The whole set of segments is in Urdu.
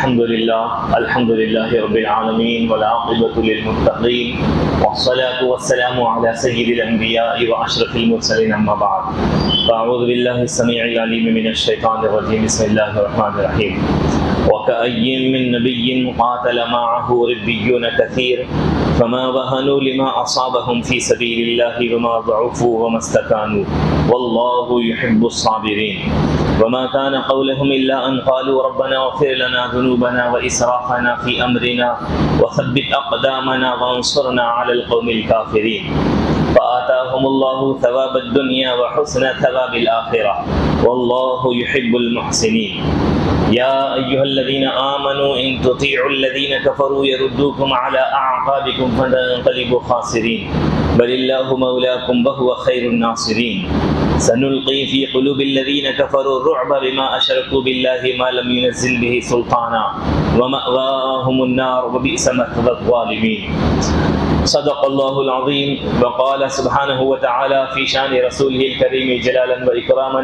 الحمد لله رب العالمين والعاقبة للمتقين والصلاة والسلام على سيد الأنبياء وأشرف المرسلين أما بعد فأعوذ بالله السميع العليم من الشيطان الرجيم بسم الله الرحمن الرحيم وكأي من نبي قاتل معه ربيون كثير فما وهنوا لما أصابهم في سبيل الله وما ضعفوا وما استكانوا والله يحب الصابرين وما كان قولهم إلا أن قالوا ربنا اغفر لنا ذنوبنا وإسرافنا في أمرنا وثبت أقدامنا وانصرنا على القوم الكافرين فآتاهم الله ثواب الدنيا وحسن ثواب الآخرة والله يحب المحسنين يا أيها الذين آمنوا إن تطيعوا الذين كفروا يردوكم على أعقابكم فتنقلبوا خاسرين بل الله مولاكم وهو خير الناصرين سنلقي في قلوب الذين كفروا الرعب بما أشركوا بالله ما لم ينزل به سلطانا ومأواهم النار وبئس مثوى الظالمين صدق الله العظيم وقال سبحانه وتعالى في شان رسوله الكريم جلالا وإكراما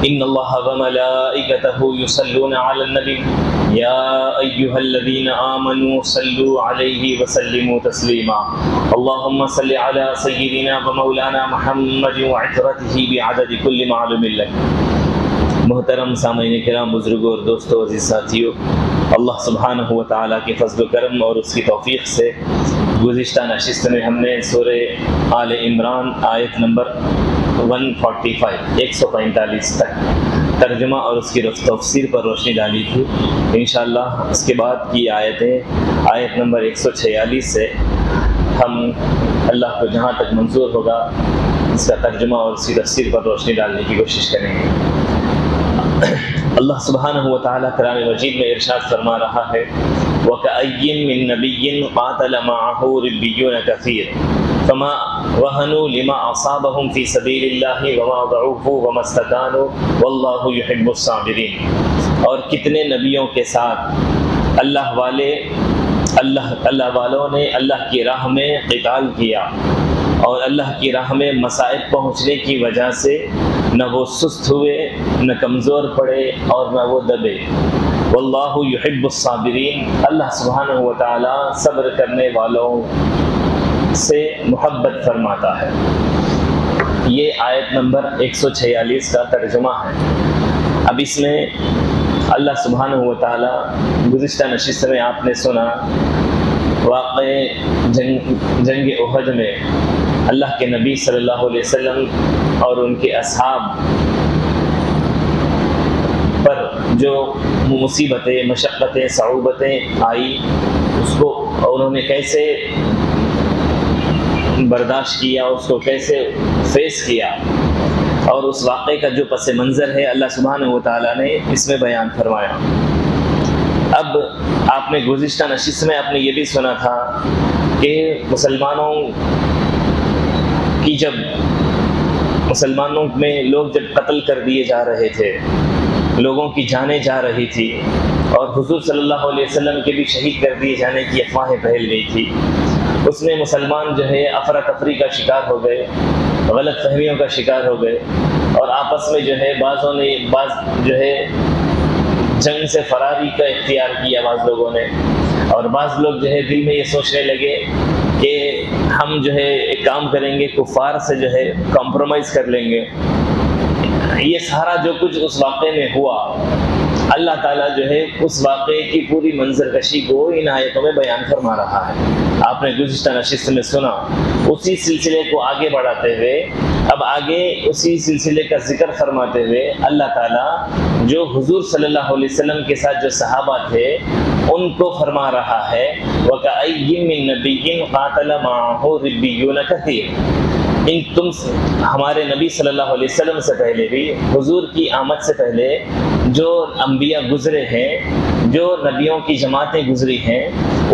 إن الله وملائكته يصلون على النبي يا أيها الذين آمنوا صلوا عليه وسلموا تسليما اللهم صل على سيدنا ومولانا محمد وعترته بعدد كل معلوم لك محترم سامعین کرام، بزرگوں اور دوستوں، عزیز ساتھیوں، اللہ سبحانہ و تعالیٰ کے فضل و کرم اور اس کی توفیق سے گزشتہ نشست میں ہم نے سورہ آل عمران آیت نمبر 145 تک ترجمہ اور اس کی تفسیر پر روشنی ڈالی تھی۔ انشاءاللہ اس کے بعد کی آیت نمبر 146 سے ہم اللہ کو جہاں تک منظور ہوگا اس کا ترجمہ اور اس کی تفسیر پر روشنی ڈالنے کی کوشش کریں گے۔ اللہ سبحانہ و تعالیٰ کلام مجید میں ارشاد فرما رہا ہے وَكَأَيٍّ مِّن نَّبِيٍّ قَاتَلَ مَعَهُ رِبِّيُّونَ كَثِيرٌ فَمَا وَهَنُوا لِمَا أَصَابَهُم فِي سَبِيلِ اللَّهِ وَمَا ضَعُفُوا وَمَا اسْتَكَانُوا وَاللَّهُ يُحِبُّ الصَّابِرِينَ۔ اور کتنے نبیوں کے ساتھ اللہ والوں نے اللہ کی راہ میں قتال کیا اور اللہ کی راہ میں مصائب پہنچنے کی وجہ سے نہ وہ سست ہوئے، نہ کمزور پڑے اور نہ وہ دبے۔ واللہ یحب الصابرین، اللہ سبحانہ و تعالی صبر کرنے والوں سے محبت فرماتا ہے۔ یہ آیت نمبر 146 کا ترجمہ ہے۔ اب اس میں اللہ سبحانہ و تعالی گزشتہ نشست میں آپ نے سنا واقع جنگ احد میں اللہ کے نبی صلی اللہ علیہ وسلم اور ان کے اصحاب پر جو مصیبتیں، مشقتیں، صعوبتیں آئی، اس کو انہوں نے کیسے برداشت کیا، اس کو کیسے فیس کیا، اور اس واقعے کا جو پس منظر ہے اللہ سبحانہ و تعالیٰ نے اس میں بیان فرمایا۔ اب آپ نے گزشتہ نشست میں آپ نے یہ بھی سنا تھا کہ مسلمانوں میں لوگ جب قتل کر دیے جا رہے تھے، لوگوں کی جانیں جا رہی تھی اور حضور صلی اللہ علیہ وسلم کے بھی شہید کر دیے جانے کی افواہیں پھیل گئی تھی، اس میں مسلمان جو ہے افراتفری کا شکار ہو گئے، غلط فہمیوں کا شکار ہو گئے، اور آپس میں جو ہے بعض جو ہے جنگ سے فراری کا اختیار کیا بعض لوگوں نے، اور بعض لوگ جو ہے دل میں یہ سوچنے لگے کہ ہم جو ہے ایک کام کریں گے، کفار سے جو ہے کمپرومائز کر لیں گے۔ یہ سارا جو کچھ اس واقعے میں ہوا، اللہ تعالیٰ جو ہے اس واقعے کی پوری منظر کشی کو ان آیتوں میں بیان فرما رہا ہے۔ آپ نے گزشتہ نشست میں سنا، اسی سلسلے کو آگے بڑھاتے ہوئے اب آگے اسی سلسلے کا ذکر فرماتے ہوئے اللہ تعالیٰ جو حضور صلی اللہ علیہ وسلم کے ساتھ جو صحابہ تھے ان کو فرما رہا ہے وَكَأَيٍّ مِّن نَّبِيٍّ قَاتَلَ مَعَهُ رِبِّيُّونَ كَثِيرٌ۔ تم ہمارے نبی صلی اللہ علیہ وسلم سے پہلے بھی، حضور کی آمد سے پہلے جو انبیاء گزرے ہیں، جو نبیوں کی جماعتیں گزری ہیں،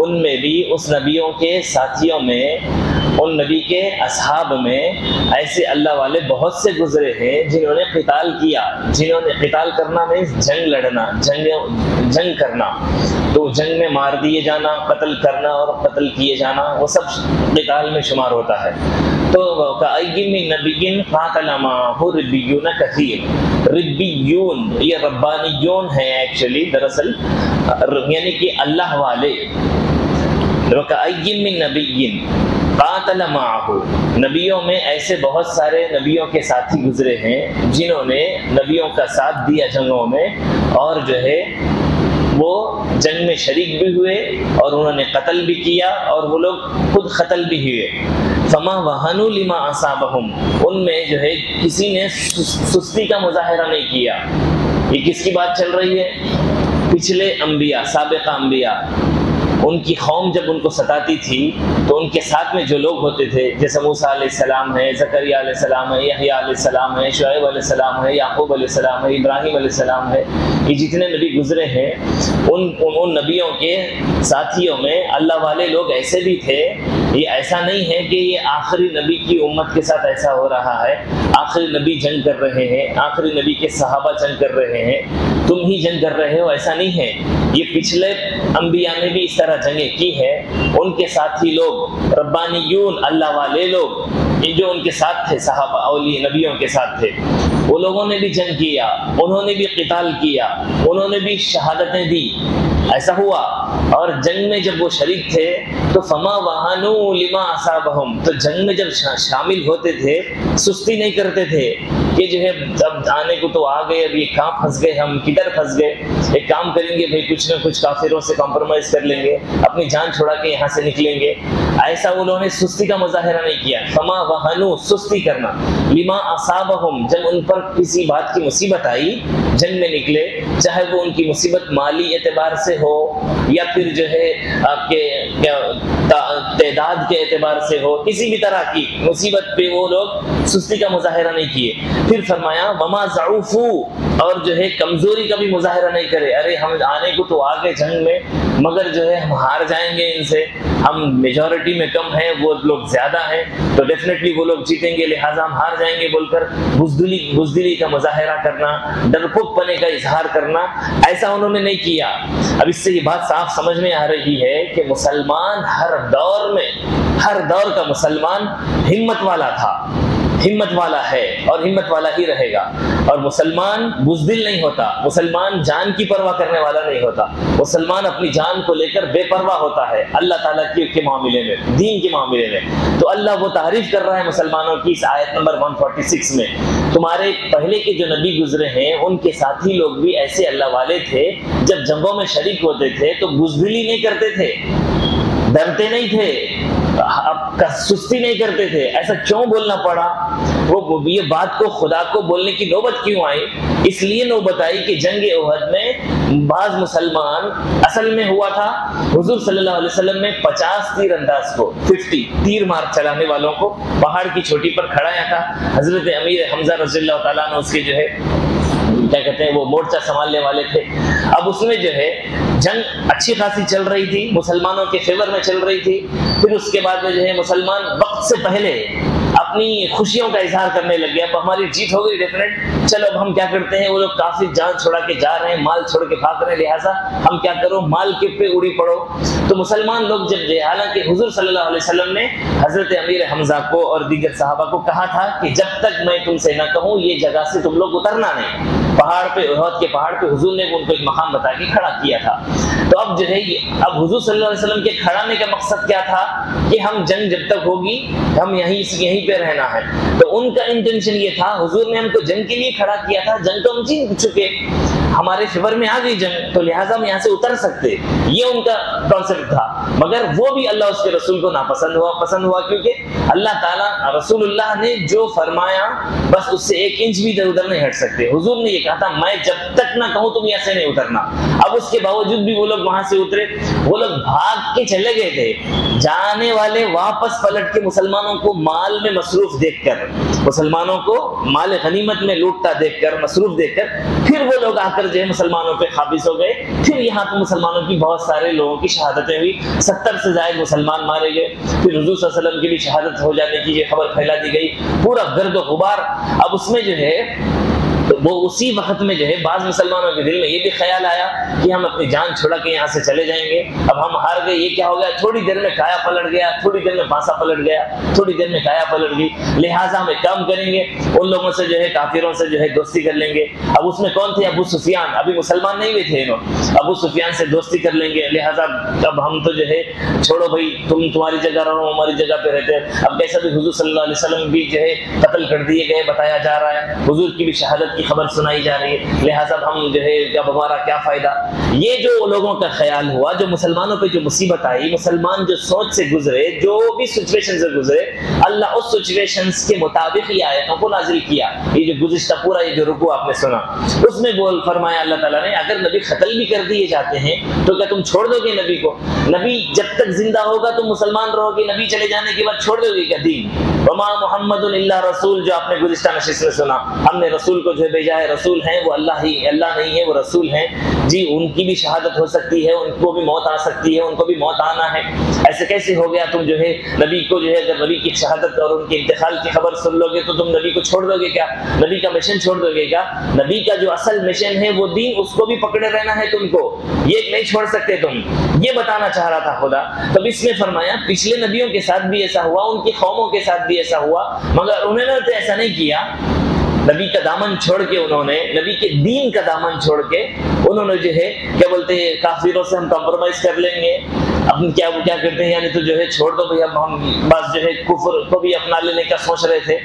ان میں بھی اس نبیوں کے ساتھیوں میں، ان نبی کے اصحاب میں ایسے اللہ والے بہت سے گزرے ہیں جنہوں نے قتال کیا، جنہوں نے قتال کرنا میں جنگ لڑنا، جنگ کرنا، تو جنگ میں مار دیے جانا، قتل کرنا اور قتل کیے جانا، وہ سب قتال میں شمار ہوتا ہے۔ تو کأی من نبی قاتل معہ ربیون کثیر، ربیون یہ ربانیون ہیں ایکچولی دراصل، یعنی کہ اللہ والے. وَكَأَيٍّ مِّن نَبِيٍّ قَاتَلَ مَعَهُ، نبیوں میں ایسے بہت سارے نبیوں کے ساتھی گزرے ہیں جنہوں نے نبیوں کا ساتھ دیا جنگوں میں، اور جو ہے وہ جنگ میں شریک بھی ہوئے اور انہوں نے قتل بھی کیا اور وہ لوگ خود قتل بھی ہوئے. فَمَا وَهَنُوا لِمَا أَصَابَهُمْ، ان میں جو ہے کسی نے سستی کا مظاہرہ نہیں کیا. یہ کس کی بات چل رہی ہے؟ پچھلے انبیاء، سابقہ انبیاء، ان کی قوم جب ان کو ستاتی تھی تو ان کے ساتھ میں جو لوگ ہوتے تھے، جیسے موسیٰ علیہ السلام ہے، زکریا علیہ السلام ہے، یحییٰ علیہ السلام ہے، شعیب علیہ السلام ہے، یعقوب علیہ السلام ہے، ابراہیم علیہ السلام ہے، یہ جتنے نبی گزرے ہیں ان نبیوں کے ساتھیوں میں اللہ والے لوگ ایسے بھی تھے. یہ ایسا نہیں ہے کہ یہ آخری نبی کی امت کے ساتھ ایسا ہو رہا ہے، آخری نبی جنگ کر رہے ہیں، آخری نبی کے صحابہ جنگ کر رہے ہیں، تم ہی جنگ کر رہے ہو، ایسا نہیں ہے. یہ پچھلے انبیاء نے بھی اس طرح جنگیں کی ہے. ان کے ساتھی لوگ ربانیون، اللہ والے لوگ، یہ جو ان کے ساتھ تھے، صحابہ اولیاء نبیوں کے ساتھ تھے، وہ لوگوں نے بھی جنگ کیا، انہوں نے بھی قتال کیا، انہوں نے بھی شہادتیں دی. ایسا ہوا اور جنگ میں جب وہ شریک تھے تو فما وہنوا لما اصابہم، تو جنگ میں جب شامل ہوتے تھے سستی نہیں کرتے تھے کہ جو ہے اب آنے کو تو آ گئے، اب یہ کہاں پھنس گئے، ہم کدھر پھنس گئے، ایک کام کریں گے بھائی، کچھ نہ کچھ کافروں سے کمپرومائز کر لیں گے، اپنی جان چھوڑا کے یہاں سے نکلیں گے. ایسا انہوں نے سستی کا مظاہرہ نہیں کیا. فما وہنوا، سستی کرنا، لما اصابہم، جب ان پر کسی بات کی مصیبت آئی، جنگ میں نکلے، چاہے وہ ان کی مصیبت مالی اعتبار سے ہو یا پھر جو ہے آپ کے تعداد کے اعتبار سے ہو، کسی بھی طرح کی مصیبت پہ وہ لوگ سستی کا مظاہرہ نہیں کیے. پھر فرمایا وما ضعفوا، اور جو ہے کمزوری کا بھی مظاہرہ نہیں کرے. ارے ہم آنے کو تو آگے جنگ میں، مگر جو ہے ہم ہار جائیں گے ان سے، ہم میجورٹی میں کم ہیں، وہ لوگ زیادہ ہیں، تو ڈیفینیٹلی وہ لوگ جیتیں گے، لہٰذا ہم ہار جائیں گے بول کر بزدلی کا مظاہرہ کرنا، ڈرپوک پنے کا اظہار کرنا، ایسا انہوں نے نہیں کیا. اب اس سے یہ بات صاف سمجھ میں آ رہی ہے کہ مسلمان ہر دور کا مسلمان ہمت والا تھا، ہمت والا ہے اور ہمت والا ہی رہے گا. اور مسلمان بزدل نہیں ہوتا، مسلمان جان کی پرواہ کرنے والا نہیں ہوتا، مسلمان اپنی جان کو لے کر بے پرواہ ہوتا ہے اللہ تعالیٰ کے معاملے میں، دین کے معاملے میں. تو اللہ وہ تعریف کر رہا ہے مسلمانوں کی اس آیت نمبر 146 میں. تمہارے پہلے کے جو نبی گزرے ہیں ان کے ساتھی لوگ بھی ایسے اللہ والے تھے، جب جنگوں میں شریک ہوتے تھے تو بزدلی نہیں کرتے تھے، ڈرتے نہیں تھے، اب سستی نہیں کرتے تھے. ایسا کیوں بولنا پڑا؟ وہ یہ بات کو خدا کو بولنے کی نوبت کیوں آئی؟ اس لیے نوبت آئی کہ جنگ احد میں بعض مسلمان، اصل میں ہوا تھا حضور صلی اللہ علیہ وسلم نے 50 تیر انداز کو، 50 تیر مار چلانے والوں کو پہاڑ کی چوٹی پر کھڑایا تھا. حضرت امیر حمزہ رضی اللہ تعالیٰ نے اس کے جو ہے کیا کہتے ہیں وہ مورچہ سنبھالنے والے تھے. اب اس میں جو ہے جنگ اچھی خاصی چل رہی تھی، مسلمانوں کے فیور میں چل رہی تھی. پھر اس کے بعد میں جو ہے مسلمان وقت سے پہلے اپنی خوشیوں کا اظہار کرنے لگ گیا. اب ہماری جیت ہو گئی ڈیفینیٹ، چلو اب ہم کیا کرتے ہیں، وہ لوگ کافی جان چھوڑا کے جا رہے ہیں، مال چھوڑ کے بھاگ رہے ہیں، لہٰذا ہم کیا کرو، مال کے پہ اڑی پڑو. تو مسلمان لوگ جب حالانکہ حضور صلی اللہ علیہ وسلم نے حضرت امیر حمزہ کو اور دیگر صحابہ کو کہا تھا کہ جب تک میں تم سے نہ کہوں یہ جگہ سے تم لوگ اترنا نہیں. پہاڑ پہ، احد کے پہاڑ پہ حضور نے ان کو ایک مقام بتا کے کھڑا کیا تھا. تو اب جو ہے اب حضور صلی اللہ علیہ وسلم کے کھڑانے کا مقصد کیا تھا کہ ہم جنگ جب تک ہوگی ہم یہیں پہ رہنا ہے. تو ان کا انٹینشن یہ تھا، حضور نے ہم کو جنگ کے لیے کھڑا کیا تھا، جنگ تو ہم جیت چکے، ہمارے فیور میں آ گئی جنگ، تو لہٰذا ہم یہاں سے اتر سکتے، یہ ان کا کانسیپٹ تھا. مگر وہ بھی اللہ اس کے رسول کو ناپسند ہوا، پسند ہوا، کیونکہ اللہ تعالیٰ رسول اللہ نے جو فرمایا بس اس سے 1 انچ بھی ادھر ادھر نہیں ہٹ سکتے. حضور نے یہ کہا تھا میں جب تک نہ کہوں تم یہاں سے نہیں اترنا. اب اس کے باوجود بھی وہ لوگ وہاں سے اترے، وہ لوگ بھاگ کے چلے گئے تھے. جانے والے واپس پلٹ کے مسلمانوں کو مال میں مصروف دیکھ کر، مسلمانوں کو مال غنیمت میں لوٹتا دیکھ کر، مصروف دیکھ کر، پھر وہ لوگ آ کر جو ہے مسلمانوں پہ قابض ہو گئے. پھر یہاں پہ مسلمانوں کی بہت سارے لوگوں کی شہادتیں ہوئی، 70 سے زائد مسلمان مارے گئے. پھر حضور صلی اللہ علیہ وسلم کی بھی شہادت ہو جانے کی یہ خبر پھیلا دی گئی، پورا گرد و غبار. اب اس میں جو ہے وہ اسی وقت میں جو ہے بعض مسلمانوں کے دل میں یہ بھی خیال آیا کہ ہم اپنی جان چھڑا کے یہاں سے چلے جائیں گے، اب ہم ہار گئے، یہ کیا ہو گیا، تھوڑی دیر میں کایا پلٹ گیا، تھوڑی دیر میں پانسا پلٹ گیا، تھوڑی دیر میں کایا پلٹ گئی، لہٰذا ہم ایک کام کریں گے، ان لوگوں سے جو ہے کافروں سے جو ہے دوستی کر لیں گے۔ اب اس میں کون تھے؟ ابو سفیان، ابھی مسلمان نہیں ہوئے تھے انہوں، ابو سفیان سے دوستی کر لیں گے، لہٰذا اب ہم تو جو ہے چھوڑو بھائی، تمہاری جگہ رہو، ہماری جگہ پہ رہتے ہیں۔ اب کیسا بھی حضور صلی اللہ علیہ وسلم بھی جو ہے قتل کر دیے گئے بتایا جا رہا ہے، حضور کی بھی شہادت کی خبر سنائی جا رہی ہے، لہٰذا ہم جو ہے اب ہمارا کیا فائدہ۔ یہ جو لوگوں کا خیال ہوا، جو مسلمانوں پہ جو مصیبت آئی، مسلمان جو سوچ سے گزرے، جو بھی سچویشن سے گزرے، اللہ اس سچویشنز کے مطابق یہ آیتوں کو نازل کیا۔ یہ جو گزشتہ پورا یہ جو رکوع آپ نے سنا، اس میں فرمایا اللہ تعالیٰ نے اگر نبی قتل بھی کر دیے جاتے ہیں تو کیا تم چھوڑ دو گے نبی کو؟ نبی جب تک زندہ ہوگا تم مسلمان رہو گے، نبی چلے جانے کے بعد چھوڑ دو گے کیا دین؟ وما محمد الا رسول، جو آپ نے گزشتہ نشست میں سنا، ہم نے رسول کو جو بھیجا ہے، رسول ہیں وہ اللہ ہی، اللہ نہیں ہے وہ رسول ہیں جی، ان کی بھی شہادت ہو سکتی ہے، ان کو بھی موت آ سکتی ہے، ان کو بھی موت آنا ہے۔ ایسے کیسے ہو گیا تم جو ہے نبی کو جو ہے، اگر نبی کی شہادت اور ان کے انتقال کی خبر سن لو گے تو تم نبی کو چھوڑ دو گے کیا؟ نبی کا مشن چھوڑ دو گے کیا؟ نبی کا جو اصل مشن ہے وہ دین، اس کو بھی پکڑے رہنا ہے تم کو، یہ نہیں چھوڑ سکتے تم، یہ بتانا چاہ رہا تھا خدا۔ تب اس میں فرمایا پچھلے نبیوں کے ساتھ بھی ایسا ہوا، ان کی قوموں کے ساتھ بھی ایسا ہوا، مگر انہوں نے تو ایسا نہیں کیا۔ نبی کا دامن چھوڑ کے انہوں نے، نبی کے دین کا دامن چھوڑ کے انہوں نے جو ہے کیا بولتے ہیں، کافروں سے ہم کمپرومائز کر لیں گے، اب کیا کرتے ہیں، یعنی تو جو ہے چھوڑ دو بھئی، اب ہم بس جو ہے کفر کو بھی اپنا لینے کا سوچ رہے تھے۔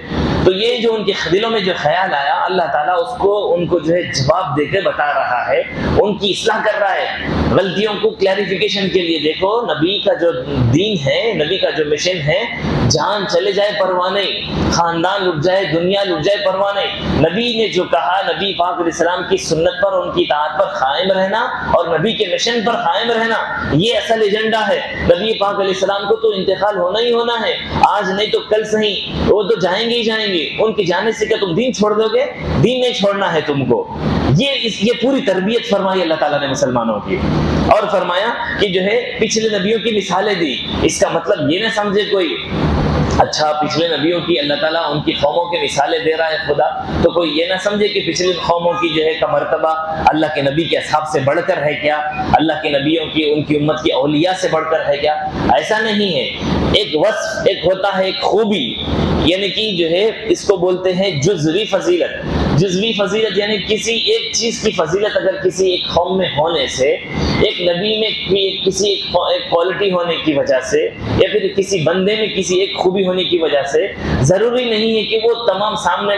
تو یہ جو ان کے دلوں میں جو خیال آیا، اللہ تعالیٰ اس کو ان کو جو ہے جواب دے کے بتا رہا ہے، ان کی اصلاح کر رہا ہے غلطیوں کو کلیریفیکیشن کے لیے۔ دیکھو نبی کا جو دین ہے، نبی کا جو مشن ہے، جان چلے جائے پرواہ نہیں، خاندان لٹ جائے، دنیا لٹ جائے پرواہ نہیں، نبی نے جو کہا، نبی پاک علیہ السلام کی سنت پر، ان کی اطاعت پر قائم رہنا اور نبی کے مشن پر قائم رہنا، یہ اصل ایجنڈا ہے۔ نبی پاک علیہ السلام کو تو انتقال ہونا ہی ہونا ہے، آج نہیں تو کل صحیح، وہ تو جائیں گے ہی جائیں گے، ان کے جانے سے کیا تم دین چھوڑ دو گے؟ دین نہیں چھوڑنا ہے تم کو۔ یہ پوری تربیت فرمائی اللہ تعالیٰ نے مسلمانوں کی، اور فرمایا کہ جو ہے پچھلے نبیوں کی مثالیں دی۔ اس کا مطلب یہ نہ سمجھے کوئی اچھا پچھلے نبیوں کی اللہ تعالیٰ ان کی قوموں کی مثالیں دے رہا ہے خدا، تو کوئی یہ نہ سمجھے کہ پچھلی قوموں کی جو ہے کا مرتبہ اللہ کے نبی کے اصحاب سے بڑھ کر ہے کیا، اللہ کے نبیوں کی، ان کی امت کی اولیاء سے بڑھ کر ہے کیا؟ ایسا نہیں ہے۔ ایک وصف، ایک ہوتا ہے ایک خوبی، یعنی کہ جو ہے اس کو بولتے ہیں جزوی فضیلت۔ جزوی فضیلت یعنی کسی ایک چیز کی فضیلت اگر کسی ایک قوم میں ہونے سے، ایک نبی میں کسی ایک کوالٹی ہونے کی وجہ سے، یا پھر کسی بندے میں کسی ایک خوبی ہونے کی وجہ سے، ضروری نہیں ہے کہ وہ تمام سامنے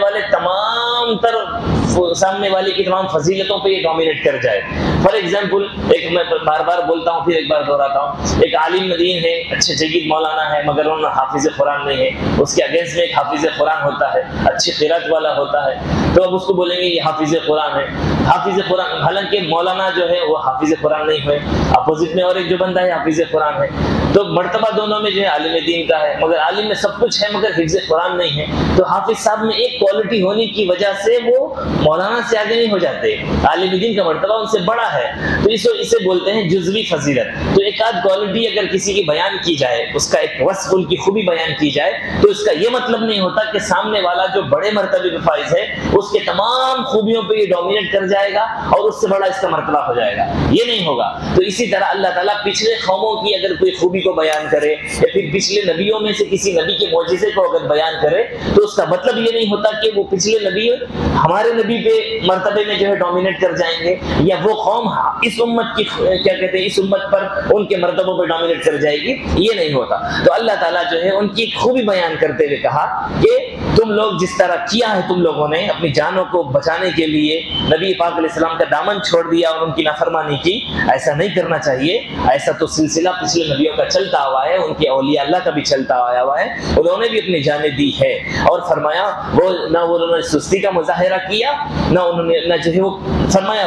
والے کی تمام فضیلتوں پہ یہ ڈومینیٹ کر جائے۔ فار ایگزامپل، ایک میں بار بار بولتا ہوں، پھر ایک بار دہراتا ہوں، ایک عالم دین ہے، اچھے جگید مولانا ہے، مگر انہوں حافظ قرآن نہیں ہے، اس کے اگینسٹ میں ایک حافظ قرآن ہوتا ہے، اچھی قرات والا ہوتا ہے، تو اب اس کو بولیں گے یہ حافظ قرآن ہے، حافظ قرآن، حالانکہ مولانا جو ہے وہ حافظ قرآن نہیں ہوئے، اپوزٹ میں اور ایک جو بندہ ہے حافظ قرآن ہے، تو مرتبہ دونوں میں جو ہے عالم دین کا ہے، مگر عالم میں سب کچھ ہے مگر حفظ قرآن نہیں ہے، تو حافظ صاحب میں ایک کوالٹی ہونے کی وجہ سے وہ مولانا سے آگے نہیں ہو جاتے، عالم دین کا مرتبہ ان سے بڑا ہے، تو اسے بولتے ہیں جزوی فضیلت۔ تو ایک آدھ کوالٹی اگر کسی کی بیان کی جائے، اس کا ایک وصف، ان کی خوبی بیان کی جائے، تو اس کا یہ مطلب نہیں ہوتا کہ سامنے والا جو بڑے مرتبے پہ فائز ہے اس کے تمام خوبیوں پہ یہ ڈومینیٹ کر جائے گا اور اس سے بڑا اس کا مرتبہ ہو جائے گا، یہ نہیں ہوگا۔ تو اسی طرح اللہ تعالیٰ پچھلے قوموں کی اگر کوئی خوبی کو بیان کرے، یا پھر پچھلے نبیوں میں سے کسی نبی کے معجزے کو اگر بیان کرے، تو اس کا مطلب یہ نہیں ہوتا کہ وہ پچھلے نبی ہمارے نبی پہ مرتبے میں جو ہے ڈومینیٹ کر جائیں گے، یا وہ قوم اس امت کی کیا کہتے ہیں اس امت پر ان کے مرتبوں پہ ڈومینیٹ کر جائے گی، یہ نہیں ہوتا۔ تو اللہ تعالیٰ جو ہے ان کی خوبی بیان کرتے ہوئے کہا کہ تم لوگ جس طرح کیا ہے، تم لوگوں نے اپنی جانوں کو بچانے کے لیے نبی پاک علیہ السلام کا دامن چھوڑ دیا اور ان کی نافرمانی کی، ایسا نہیں کرنا چاہیے۔ ایسا تو سلسلہ پچھلے نبیوں کا چلتا ہوا ہے، ان کے اولیاء اللہ کا بھی چلتا آیا ہوا ہے، انہوں نے بھی اپنی جانیں دی ہے، اور فرمایا وہ نہ انہوں نے سستی کا مظاہرہ کیا، نہ انہوں نے نہ جو ہے وہ فرمایا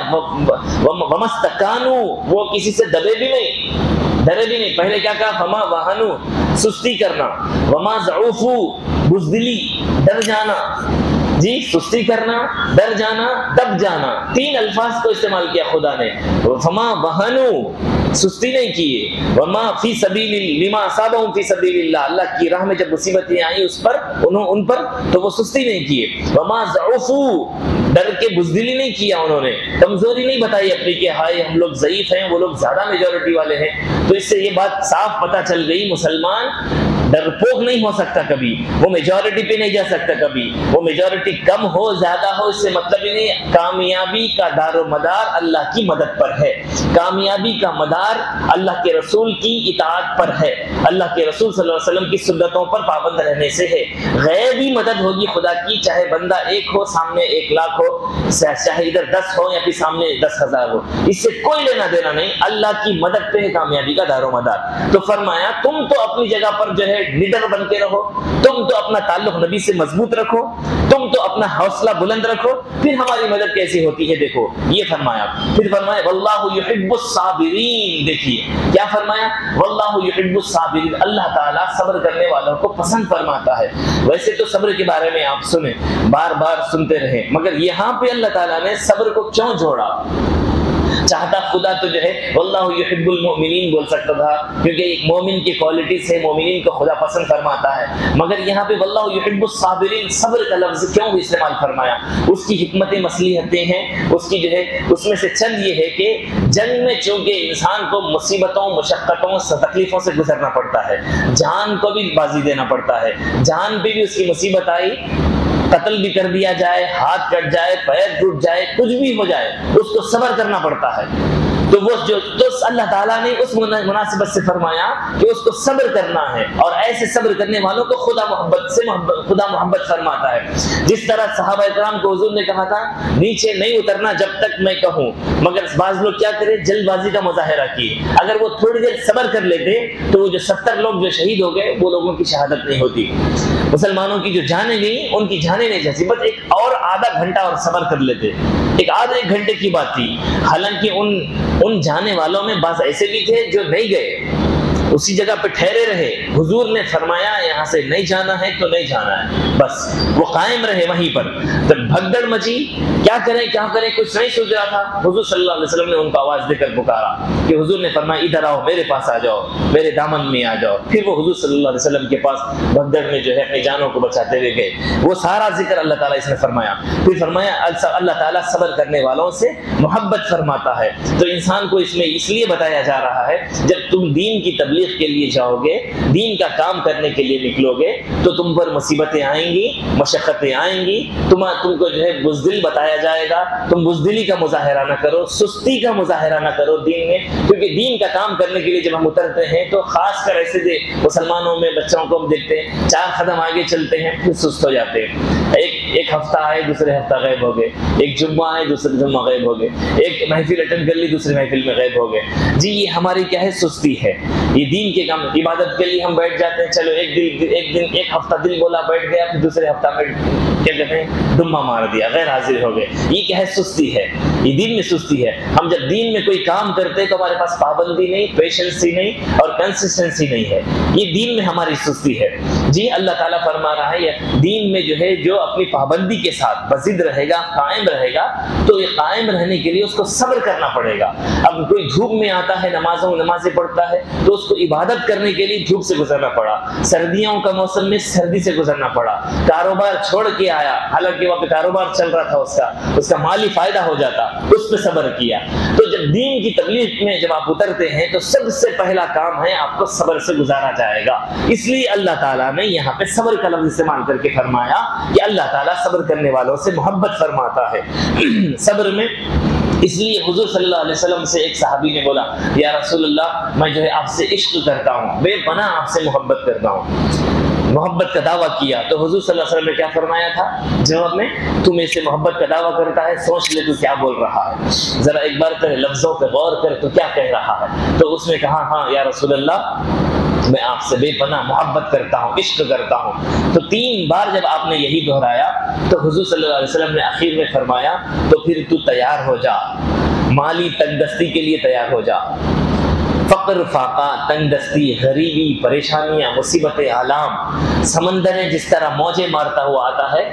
ومستکانو، وہ کسی سے دبے بھی نہیں، پہلے کیا کہا، فما وہنو، سستی کرنا، وما ضعفو، بزدلی، ڈر جانا، جی سستی کرنا، ڈر جانا، دب جانا، تین الفاظ کو استعمال کیا خدا نے، فما وہنو، سستی نہیں کیے. وما فی سبیل لما اصابہم فی سبیل اللہ, اللہ کی راہ میں جب مصیبتیں آئیں اس پر ان پر تو وہ سستی نہیں کیے. وما ضعفوا, ڈر کے بزدلی نہیں کیا انہوں نے, کمزوری نہیں بتائی اپنی کہ ہائے ہم لوگ ضعیف ہیں, وہ لوگ زیادہ میجورٹی والے ہیں. تو اس سے یہ بات صاف پتہ چل گئی مسلمان ڈرپوک نہیں ہو سکتا کبھی, وہ میجورٹی پہ نہیں جا سکتا کبھی. وہ میجورٹی کم ہو زیادہ ہو اس سے مطلب ہی نہیں. کامیابی کا دار و مدار اللہ کی مدد پر ہے, کامیابی کا مدار اللہ کے رسول کی اطاعت پر ہے, اللہ کے رسول صلی اللہ علیہ وسلم کی سنتوں پر پابند رہنے سے ہے. غیبی مدد ہوگی خدا کی, چاہے بندہ 1 ہو سامنے 1 لاکھ ہو, چاہے ادھر 10 ہو یا پھر سامنے 10,000 ہو, اس سے کوئی لینا دینا نہیں. اللہ کی مدد پہ ہے کامیابی کا دار و مدار. تو فرمایا تم تو اپنی جگہ پر جو ہے لیڈر بن کے رہو, تم تو اپنا تعلق نبی سے مضبوط رکھو, تم تو اپنا حوصلہ بلند رکھو, پھر ہماری مدد کیسی ہوتی ہے دیکھو. یہ فرمایا. پھر فرمایا واللہ یحب الصابرین. دیکھیے کیا فرمایا, واللہ یحب الصابرین, اللہ تعالیٰ صبر کرنے والوں کو پسند فرماتا ہے. ویسے تو صبر کے بارے میں آپ سنیں, بار بار سنتے رہیں, مگر یہاں پہ اللہ تعالیٰ نے صبر کو کیوں جوڑا؟ چاہتا خدا تو جو ہے واللہ یحب المؤمنین بول سکتا تھا, کیونکہ ایک مومن کی کوالٹیز ہے, مومنین کو خدا پسند فرماتا ہے. مگر یہاں پہ واللہ یحب الصابرین صبر کا لفظ کیوں استعمال فرمایا؟ اس کی حکمتیں مصلحتیں ہیں, اس کی جو ہے اس میں سے چند یہ ہے کہ جنگ میں چونکہ انسان کو مصیبتوں مشقتوں تکلیفوں سے گزرنا پڑتا ہے, جان کو بھی بازی دینا پڑتا ہے, جان پہ بھی اس کی مصیبت آئی, قتل بھی کر دیا جائے, ہاتھ کٹ جائے, پیر ٹوٹ جائے, کچھ بھی ہو جائے, اس کو صبر کرنا پڑتا ہے. تو وہ جو تو اللہ تعالیٰ نے اس مناسبت سے فرمایا کہ اس کو صبر کرنا ہے, اور ایسے صبر کرنے والوں کو خدا محبت فرماتا ہے. جس طرح صحابہ کرام کو حضور نے کہا تھا نیچے نہیں اترنا جب تک میں کہوں, مگر بعض لوگ کیا کرے جلد بازی کا مظاہرہ کیے. اگر وہ تھوڑی دیر صبر کر لیتے تو وہ جو 70 لوگ جو شہید ہو گئے وہ لوگوں کی شہادت نہیں ہوتی. مسلمانوں کی جو جانیں گئیں ان کی جانیں نہیں جیسی, بس ایک اور آدھا گھنٹہ اور صبر کر لیتے, ایک آدھے گھنٹے کی بات تھی. حالانکہ ان جانے والوں میں بعض ایسے بھی تھے جو نہیں گئے, اسی جگہ پہ ٹھہرے رہے. حضور نے فرمایا یہاں سے نہیں جانا ہے تو نہیں جانا ہے, بس وہ قائم رہے وہیں پر. جب بھگدڑ مچی, کیا کریں کچھ نہیں سوچ رہا تھا. حضور صلی اللہ علیہ وسلم نے ان کو آواز دے کر پکارا کہ حضور نے فرمایا ادھر آؤ, میرے پاس آ جاؤ, میرے دامن میں آ جاؤ. پھر وہ حضور صلی اللہ علیہ وسلم کے پاس بھگدڑ میں جو ہے اپنی جانوں کو بچاتے ہوئے گئے. وہ سارا ذکر اللہ تعالیٰ اس نے فرمایا. پھر فرمایا اللہ تعالیٰ صبر کرنے والوں سے محبت فرماتا ہے. تو انسان کو اس میں اس لیے بتایا جا رہا ہے جب تم دین کی تبلیغ کے لیے جاؤ گے, دین کا کام کرنے کے لیے نکلو گے, تو تم پر مصیبتیں آئیں گی, مشقتیں آئیں گی, تم کو جو ہے بزدل بتایا جائے گا. تم بزدلی کا مظاہرہ نہ کرو, سستی کا مظاہرہ نہ کرو دین میں, کیونکہ دین کا کام کرنے کے لیے جب ہم اترتے ہیں تو خاص کر ایسے مسلمانوں میں بچوں کو ہم دیکھتے ہیں 4 قدم آگے چلتے ہیں پھر سست ہو جاتے ہیں. ایک ہفتہ آئے دوسرے ہفتہ غائب ہو گئے, ایک جمعہ آئے دوسرے جمعہ غائب ہو گئے, ایک محفل اٹینڈ کر لی دوسری محفل میں غائب ہو گئے. جی یہ ہماری کیا ہے, سستی ہے. یہ دین کے کام عبادت کے لیے ہم بیٹھ جاتے ہیں, چلو ایک ہفتہ دل بولا بیٹھ گیا, پھر دوسرے ہفتہ میں کیا کہتے ہیں ڈمہ مار دیا, غیر حاضر ہو گئے. یہ کیا ہے, سستی ہے. یہ دین میں سستی ہے. ہم جب دین میں کوئی کام کرتے تو ہمارے پاس پابندی نہیں, پیشنسی نہیں اور کنسسٹنسی نہیں ہے. یہ دین میں ہماری سستی ہے. جی اللہ تعالیٰ فرما رہا ہے یہ دین میں جو ہے جو اپنی پابندی کے ساتھ بضد رہے گا, قائم رہے گا, تو یہ قائم رہنے کے لیے اس کو صبر کرنا پڑے گا. اب کوئی دھوپ میں آتا ہے, نمازیں پڑھتا ہے, تو اس کو عبادت کرنے کے لیے دھوپ سے گزرنا پڑا, سردیوں کا موسم میں سردی سے گزرنا پڑا, کاروبار چھوڑ کے آیا, حالانکہ وہاں پہ کاروبار چل رہا تھا, اس کا مالی فائدہ ہو جاتا, اس پہ صبر کیا. تو جب دین کی تبلیغ میں جب آپ اترتے ہیں تو سب سے پہلا کام ہے آپ کو صبر سے گزارا جائے گا. اس لیے اللہ تعالیٰ نے یہاں پہ صبر کا لفظ استعمال کر کے فرمایا کہ اللہ تعالیٰ صبر کرنے والوں سے محبت فرماتا ہے. صبر میں اس لیے حضور صلی اللہ علیہ وسلم سے ایک صحابی نے بولا یا رسول اللہ میں جو ہے آپ سے عشق کرتا ہوں, بے پناہ آپ سے محبت کرتا ہوں, محبت کا دعویٰ کیا. تو حضور صلی اللہ علیہ وسلم نے کیا فرمایا تھا جواب میں, تو مجھ سے محبت کا دعویٰ کرتا ہے, سوچ لے تو کیا بول رہا ہے, ذرا ایک بار تیرے لفظوں پہ غور کر تو کیا کہہ رہا ہے. تو اس نے کہا ہاں یا رسول اللہ میں آپ سے بے پناہ محبت کرتا ہوں, عشق کرتا ہوں. تو 3 بار جب آپ نے یہی دہرایا تو حضور صلی اللہ علیہ وسلم نے آخر میں فرمایا تو پھر تو تیار ہو جا, مالی تنگ دستی کے لیے تیار ہو جا. فقر, فاقہ, تنگ دستی, غریبی, پریشانیاں, مصیبت, آلام, سمندر جس طرح موجیں مارتا ہوا آتا ہے,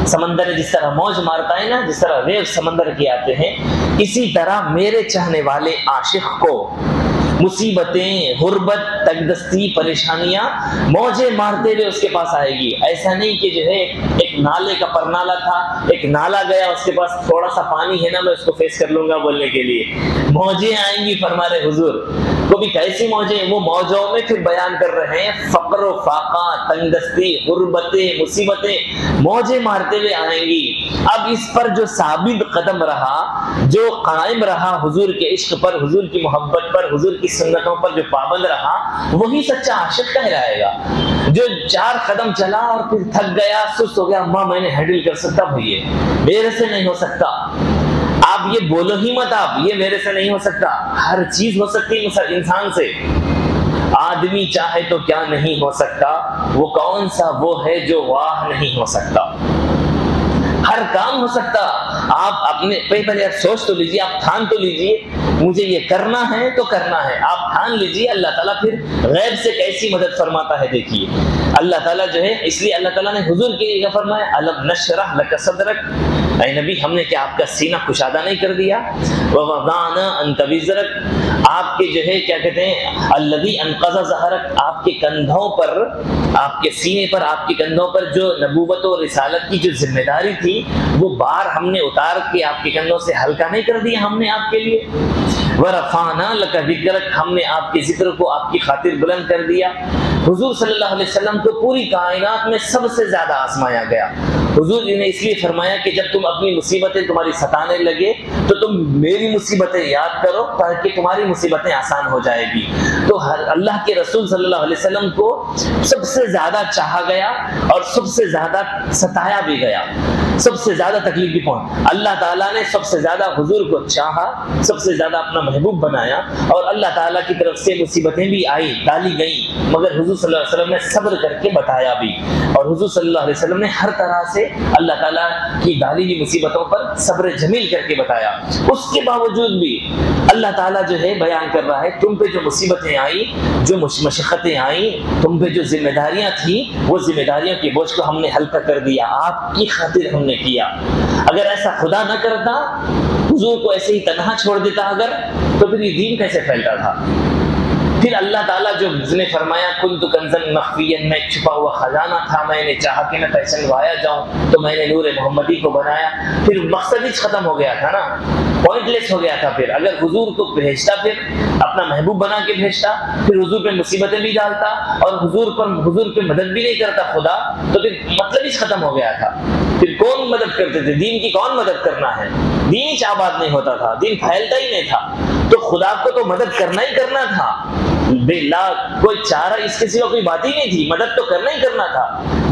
سمندر جس طرح موج مارتا ہے نا, جس طرح ویو سمندر کے آتے ہیں, اسی طرح میرے چاہنے والے عاشق کو مصیبتیں، غربت، تنگدستی، پریشانیاں موجیں مارتے ہوئے اس کے پاس آئے گی۔ ایسا نہیں کہ جو ہے ایک نالے کا پرنالا تھا، ایک نالا گیا، اس کے پاس تھوڑا سا پانی ہے نا، میں اس کو فیس کر لوں گا بولنے کے لیے۔ موجیں آئیں گی فرما رہے حضور، وہ بھی کیسی موجیں؟ وہ موجوں میں پھر بیان کر رہے ہیں فقر و فاقہ، تنگدستی، غربتیں، مصیبتیں موجیں مارتے ہوئے آئیں گی۔ اب اس پر جو ثابت قدم رہا، جو قائم رہا حضور کے عشق پر، حضور کی محبت پر، حضور کی سنتوں پر جو پابند رہا، وہی سچا عاشق کہلائے گا۔ جو 4 قدم چلا اور پھر تھک گیا، سست ہو گیا، ماں میں نے ہینڈل کر سکتا بھائی، میرے سے نہیں ہو سکتا، آپ یہ بولو ہی مت، آپ یہ میرے سے نہیں ہو سکتا۔ ہر چیز ہو سکتی ہے انسان سے، آدمی چاہے تو کیا نہیں ہو سکتا، وہ کون سا وہ ہے جو واہ نہیں ہو سکتا۔ ہر کام ہو سکتا۔ آپ اپنے پہلے آپ سوچ تو لیجیے، آپ ٹھان تو لیجیے مجھے یہ کرنا ہے تو کرنا ہے، آپ ٹھان لیجیے۔ اللہ تعالیٰ پھر غیب سے کیسی مدد فرماتا ہے دیکھیے۔ اللہ تعالیٰ جو ہے، اس لیے اللہ تعالیٰ نے حضور کے لیے فرمایا الم نشرح لک صدرک، اے نبی ہم نے کیا آپ کا سینہ کشادہ نہیں کر دیا؟ ووضعنا عنک وزرک، آپ کے جو ہے کیا کہتے ہیں الذی انقض ظہرک، آپ کے کندھوں پر، آپ کے سینے پر، آپ کے کندھوں پر جو نبوت و رسالت کی جو ذمہ داری تھی، وہ بار ہم نے اتار کے آپ کے کندھوں سے ہلکا نہیں کر دیا ہم نے آپ کے لیے۔ ورفعنا لک ذکرک، ہم نے آپ کے ذکر کو آپ کی خاطر بلند کر دیا۔ حضور صلی اللہ علیہ وسلم کو پوری کائنات میں سب سے زیادہ آزمایا گیا۔ حضور نے اس لیے فرمایا کہ جب تم اپنی مصیبتیں تمہاری ستانے لگے تو تم میری مصیبتیں یاد کرو تاکہ تمہاری مصیبتیں آسان ہو جائے گی۔ تو اللہ کے رسول صلی اللہ علیہ وسلم کو سب سے زیادہ چاہا گیا اور سب سے زیادہ ستایا بھی گیا، سب سے زیادہ تکلیف بھی پہنچ۔ اللہ تعالیٰ نے سب سے زیادہ حضور کو چاہا، سب سے زیادہ اپنا محبوب بنایا، اور اللہ تعالیٰ کی طرف سے مصیبتیں بھی آئی، ڈالی گئیں، مگر حضور صلی اللہ علیہ وسلم نے صبر کر کے بتایا بھی، اور حضور صلی اللہ علیہ وسلم نے ہر طرح سے اللہ تعالیٰ کی ڈالی ہوئی مصیبتوں پر صبر جمیل کر کے بتایا۔ اس کے باوجود بھی اللہ تعالیٰ جو ہے بیان کر رہا ہے تم پہ جو مصیبتیں آئیں، جو مشقتیں آئیں، تم پہ جو ذمہ داریاں تھیں، وہ ذمہ داریوں کے بوجھ کو ہم نے ہلکا کر دیا، آپ کی خاطر ہم نے کیا۔ اگر ایسا خدا نہ کرتا، حضور کو ایسے ہی تنہا چھوڑ دیتا اگر، تو پھر یہ دین کیسے پھیلتا تھا؟ پھر اللہ تعالیٰ جو نے فرمایا کنت کنزا مخفیا، میں چھپا ہوا خزانہ تھا، میں نے چاہا کہ میں پہچنوایا جاؤں تو میں نے نور محمدی کو بنایا۔ پھر مقصد ہی ختم ہو گیا تھا نا، پوائنٹ لیس ہو گیا تھا۔ پھر اگر حضور کو بھیجتا، پھر اپنا محبوب بنا کے بھیجتا، پھر حضور پہ مصیبتیں بھی ڈالتا اور حضور پہ مدد بھی نہیں کرتا خدا، تو پھر مطلب ہی ختم ہو گیا تھا۔ پھر کون مدد کرتے تھے؟ دین کی کون مدد کرنا ہے؟ دین ہی آباد نہیں ہوتا تھا، دین پھیلتا ہی نہیں تھا، تو خدا کو تو مدد کرنا ہی کرنا تھا، بلا کوئی چارہ اس کے سوا کوئی بات ہی نہیں تھی، مدد تو کرنا ہی کرنا تھا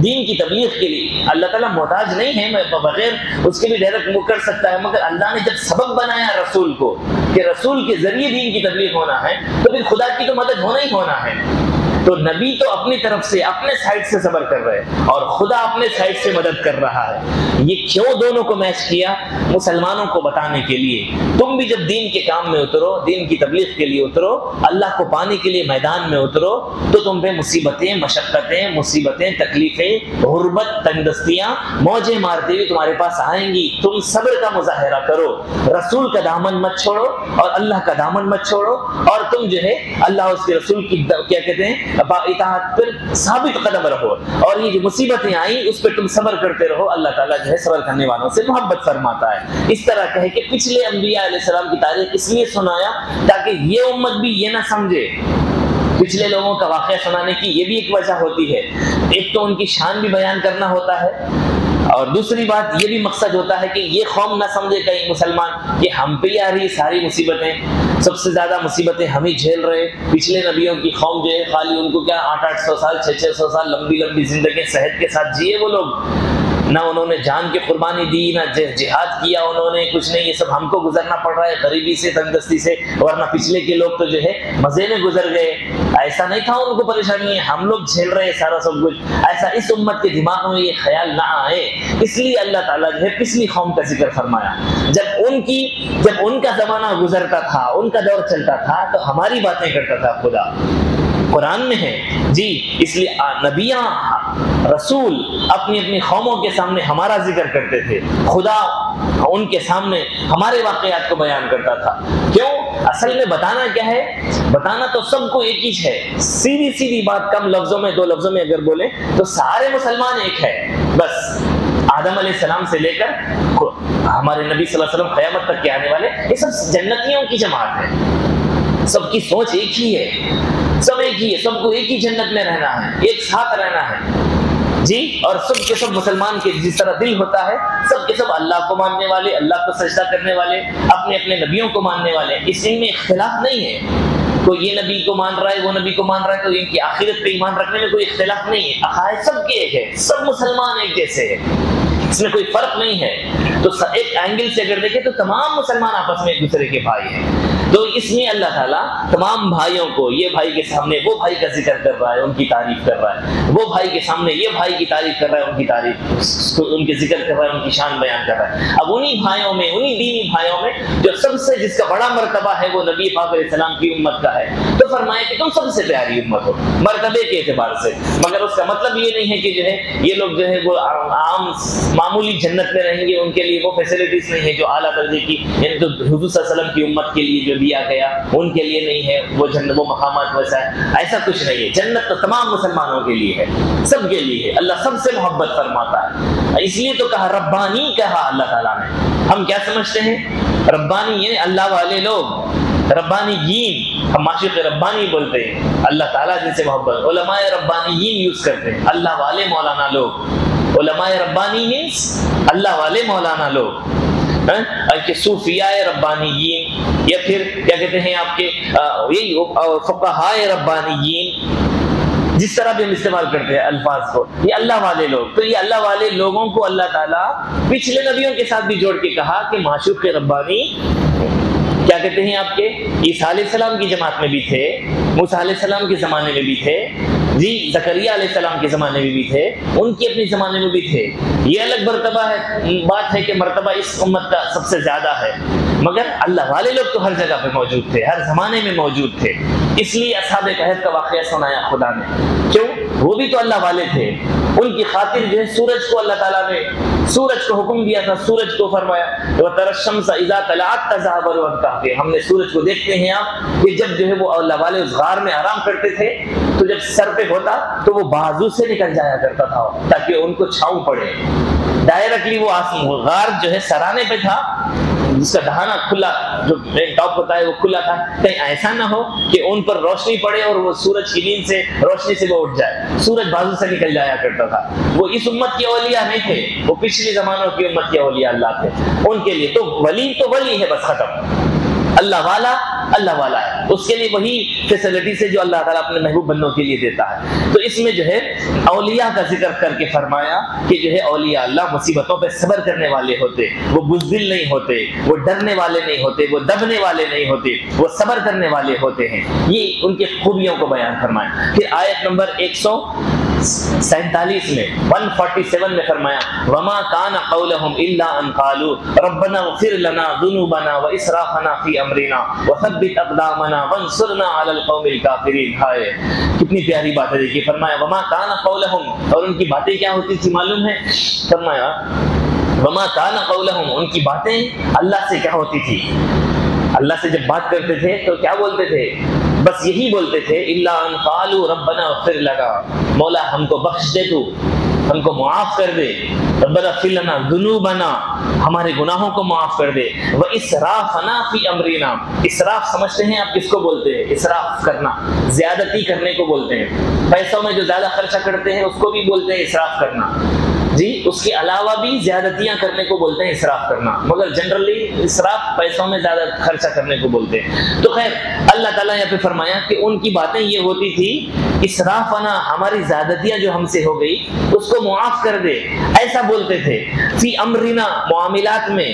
دین کی تبلیغ کے لیے۔ اللہ تعالیٰ محتاج نہیں ہے، میں بغیر اس کے بھی ڈائریکٹ وہ کر سکتا ہے، مگر اللہ نے جب سبب بنایا رسول کو کہ رسول کے ذریعے دین کی تبلیغ ہونا ہے، تو پھر خدا کی تو مدد ہونا ہی ہونا ہے۔ تو نبی تو اپنی طرف سے اپنے سائڈ سے صبر کر رہے اور خدا اپنے سائڈ سے مدد کر رہا ہے۔ یہ کیوں دونوں کو میچ کیا؟ مسلمانوں کو بتانے کے لیے تم بھی جب دین کے کام میں اترو، دین کی تبلیغ کے لیے اترو، اللہ کو پانے کے لیے میدان میں اترو، تو تم پہ مصیبتیں، مشقتیں، مصیبتیں، تکلیفیں، غربت، تنگدستیاں موجیں مارتے ہوئے تمہارے پاس آئیں گی۔ تم صبر کا مظاہرہ کرو، رسول کا دامن مت چھوڑو اور اللہ کا دامن مت چھوڑو، اور تم جو ہے اللہ اس کے رسول کی کیا کہتے ہیں اطاعت پر ثابت قدم رہو، اور یہ جو مصیبتیں آئیں اس پہ تم صبر کرتے رہو۔ اللہ تعالیٰ جو ہے صبر کرنے والوں سے محبت فرماتا ہے۔ اس طرح کہے کہ پچھلے انبیاء علیہ السلام کی تاریخ اس لیے سنایا تاکہ یہ امت بھی یہ نہ سمجھے، پچھلے لوگوں کا واقعہ سنانے کی یہ بھی ایک وجہ ہوتی ہے، ایک تو ان کی شان بھی بیان کرنا ہوتا ہے، اور دوسری بات یہ بھی مقصد ہوتا ہے کہ یہ قوم نہ سمجھے کہیں مسلمان کہ ہم پہ آ رہی ساری مصیبتیں، سب سے زیادہ مصیبتیں ہم ہی جھیل رہے۔ پچھلے نبیوں کی قوم جو ہے خالی ان کو کیا 800 سال 600 سال لمبی زندگی صحت کے ساتھ جیے وہ لوگ، نہ انہوں نے جان کی قربانی دی، نہ جہاد کیا انہوں نے، کچھ نہیں، یہ سب ہم کو گزرنا پڑ رہا ہے غریبی سے، تنگدستی سے، ورنہ پچھلے کے لوگ تو جو ہے مزے میں گزر گئے، ایسا نہیں تھا ان کو پریشانی ہے، ہم لوگ جھیل رہے سارا سب کچھ۔ ایسا اس امت کے دماغ میں یہ خیال نہ آئے، اس لیے اللہ تعالیٰ جو ہے پچھلی قوم کا ذکر فرمایا۔ جب ان کا زمانہ گزرتا تھا، ان کا دور چلتا تھا، تو ہماری باتیں کرتا تھا خدا، قرآن میں ہے جی. اس لیے نبیاں رسول اپنی اپنی قوموں کے سامنے ہمارا ذکر کرتے تھے. خدا ان کے سامنے ہمارے واقعات کو بیان کرتا تھا. کیوں؟ اصل میں بتانا کیا ہے؟ بتانا تو سب کو ایک ہی ہے. سیدھی سیدھی بات کم لفظوں میں 2 لفظوں میں اگر بولیں تو سارے مسلمان ایک ہے. بس آدم علیہ السلام سے لے کر ہمارے نبی صلی اللہ علیہ وسلم قیامت تک کے آنے والے یہ سب جنتیوں کی جماعت ہے. سب کی سوچ ایک ہی ہے, سب ایک ہی ہے, سب کو ایک ہی جنت میں رہنا ہے, ایک ساتھ رہنا ہے جی. اور سب کے سب مسلمان کے جس طرح دل ہوتا ہے سب کے سب اللہ کو ماننے والے, اللہ کو سجدہ کرنے والے, اپنے اپنے نبیوں کو ماننے والے. اس میں اختلاف نہیں ہے. کوئی یہ نبی کو مان رہا ہے, وہ نبی کو مان رہا ہے, تو ان کی آخرت پہ ایمان رکھنے میں کوئی اختلاف نہیں ہے. عقائد سب کے ایک ہے, سب مسلمان ایک جیسے ہیں, اس میں کوئی فرق نہیں ہے. تو ایک اینگل سے اگر دیکھیں تو تمام مسلمان آپس میں ایک دوسرے کے بھائی ہیں. تو اس میں اللہ تعالیٰ تمام بھائیوں کو, یہ بھائی کے سامنے وہ بھائی کا ذکر کر رہا ہے, ان کی تعریف کر رہا ہے, وہ بھائی کے سامنے یہ بھائی کی تعریف کر رہا ہے, ان کی تعریف, ان کے ذکر کر رہا ہے, ان کی شان بیان کر رہا ہے. اب انہی بھائیوں میں, انہی دینی بھائیوں میں جو سب سے جس کا بڑا مرتبہ ہے وہ نبی پاک علیہ السلام کی امت کا ہے, تو فرمایا کہ تم سب سے پیاری امت ہو مرتبے کے اعتبار سے. مگر اس کا مطلب یہ نہیں ہے کہ جو ہے یہ لوگ جو ہے وہ عام معمولی جنت میں رہیں گے, ان کے لیے وہ فیسلٹیز نہیں ہے جو اعلیٰ درجے کی, یعنی تو حضور صلی اللہ علیہ وسلم کی امت کے لیے جو دیا گیا ان کے لیے نہیں ہے وہ جنت, وہ مقامات ویسا ہے, ایسا کچھ نہیں ہے. جنت تو تمام مسلمانوں کے لیے ہے, سب کے لیے ہے. اللہ سب سے محبت فرماتا ہے, اس لیے تو کہا ربانی کہا اللہ تعالیٰ نے. ہم کیا سمجھتے ہیں ربانی یعنی اللہ والے لوگ, ربانیین ہم معشوق ربانی بولتے ہیں, اللہ تعالیٰ جن سے محبت. علماء ربانیین یوز کرتے ہیں, اللہ والے مولانا لوگ. علماء ربانی مینس اللہ والے مولانا لوگ, کہ صوفیاء ربانیین, یا پھر کیا کہتے ہیں آپ کے یہی فقہاء ربانیین, جس طرح بھی ہم استعمال کرتے ہیں الفاظ کو, یہ اللہ والے لوگ. تو یہ اللہ والے لوگوں کو اللہ تعالیٰ پچھلے نبیوں کے ساتھ بھی جوڑ کے کہا کہ معشوق ربانی کیا کہتے ہیں آپ کے عیسیٰ علیہ السلام کی جماعت میں بھی تھے, موسیٰ علیہ السلام کے زمانے میں بھی تھے جی, زکریا علیہ السلام کے زمانے میں بھی تھے, ان کے اپنے زمانے میں بھی تھے. یہ الگ مرتبہ ہے, بات ہے کہ مرتبہ اس امت کا سب سے زیادہ ہے, مگر اللہ والے لوگ تو ہر جگہ پہ موجود تھے, ہر زمانے میں موجود تھے. اس لیے اصحاب کہف کا واقعہ سنایا خدا نے. کیوں؟ وہ بھی تو اللہ والے تھے. ان کی خاطر جو ہے سورج کو اللہ تعالیٰ نے سورج کو حکم دیا تھا, سورج کو فرمایا وَتَرَى الشَّمْسَ إِذَا طَلَعَتْ تَزَاوَرُ عَنْ كَهْفِهِمْ. ہم نے سورج کو دیکھتے ہیں آپ کہ جب جو ہے وہ اللہ والے اس غار میں آرام کرتے تھے تو جب سر پہ ہوتا تو وہ بازو سے نکل جایا کرتا تھا تاکہ ان کو چھاؤں پڑے. ڈائریکٹلی وہ غار جو ہے سرانے پہ تھا, جس کا دہانہ کھلا, جو مین ٹاپ ہوتا ہے وہ کھلا تھا, کہیں ایسا نہ ہو کہ ان پر روشنی پڑے اور وہ سورج کی نیند سے روشنی سے وہ اٹھ جائے. سورج بازو سے نکل جایا کرتا تھا. وہ اس امت کے اولیاء نہیں تھے, وہ پچھلی زمانوں کی امت کے اولیاء اللہ تھے. ان کے لیے تو ولی ہے, بس ختم. اللہ والا ہے, اس کے لیے وہی فیسلٹیز ہے جو اللہ تعالیٰ اپنے محبوب بندوں کے لیے دیتا ہے. تو اس میں جو ہے اولیاء کا ذکر کر کے فرمایا کہ جو ہے اولیاء اللہ مصیبتوں پہ صبر کرنے والے ہوتے, وہ بزدل نہیں ہوتے, وہ ڈرنے والے نہیں ہوتے, وہ دبنے والے نہیں ہوتے, وہ صبر کرنے والے ہوتے ہیں. یہ ان کی خوبیوں کو بیان فرمایا. پھر آیت نمبر 147 میں 147 میں فرمایا وما كان قولهم الا ان قالوا ربنا اغفر لنا ذنوبنا واسرافنا في امرنا وثبت اقدامنا وانصرنا على القوم الكافرين. ہائے کتنی پیاری بات ہے. دیکھیے فرمایا وما كان قولهم, اور ان کی باتیں کیا ہوتی تھی معلوم ہے؟ فرمایا وما كان قولهم, ان کی باتیں اللہ سے کیا ہوتی تھی؟ اللہ سے جب بات کرتے تھے تو کیا بولتے تھے؟ بس یہی بولتے تھے الا ان قالوا ربنا اغفر لنا, مولا ہم کو بخش دے, تو ہم کو معاف کر دے. ربنا اغفر لنا ذنوبنا, ہمارے گناہوں کو معاف کر دے. واسرافنا فی امرنا, اسراف سمجھتے ہیں آپ کس کو بولتے ہیں؟ اسراف کرنا, زیادتی کرنے کو بولتے ہیں. پیسوں میں جو زیادہ خرچہ کرتے ہیں اس کو بھی بولتے ہیں اسراف کرنا جی. اس کے علاوہ بھی زیادتیاں کرنے کو بولتے ہیں اسراف کرنا, مگر جنرلی اسراف پیسوں میں زیادہ خرچہ کرنے کو بولتے ہیں. تو خیر اللہ تعالیٰ یہاں پہ فرمایا کہ ان کی باتیں یہ ہوتی تھی اسرافنا, ہماری زیادتیاں جو ہم سے ہو گئی اس کو معاف کر دے, ایسا بولتے تھے. فی امرنا, معاملات میں,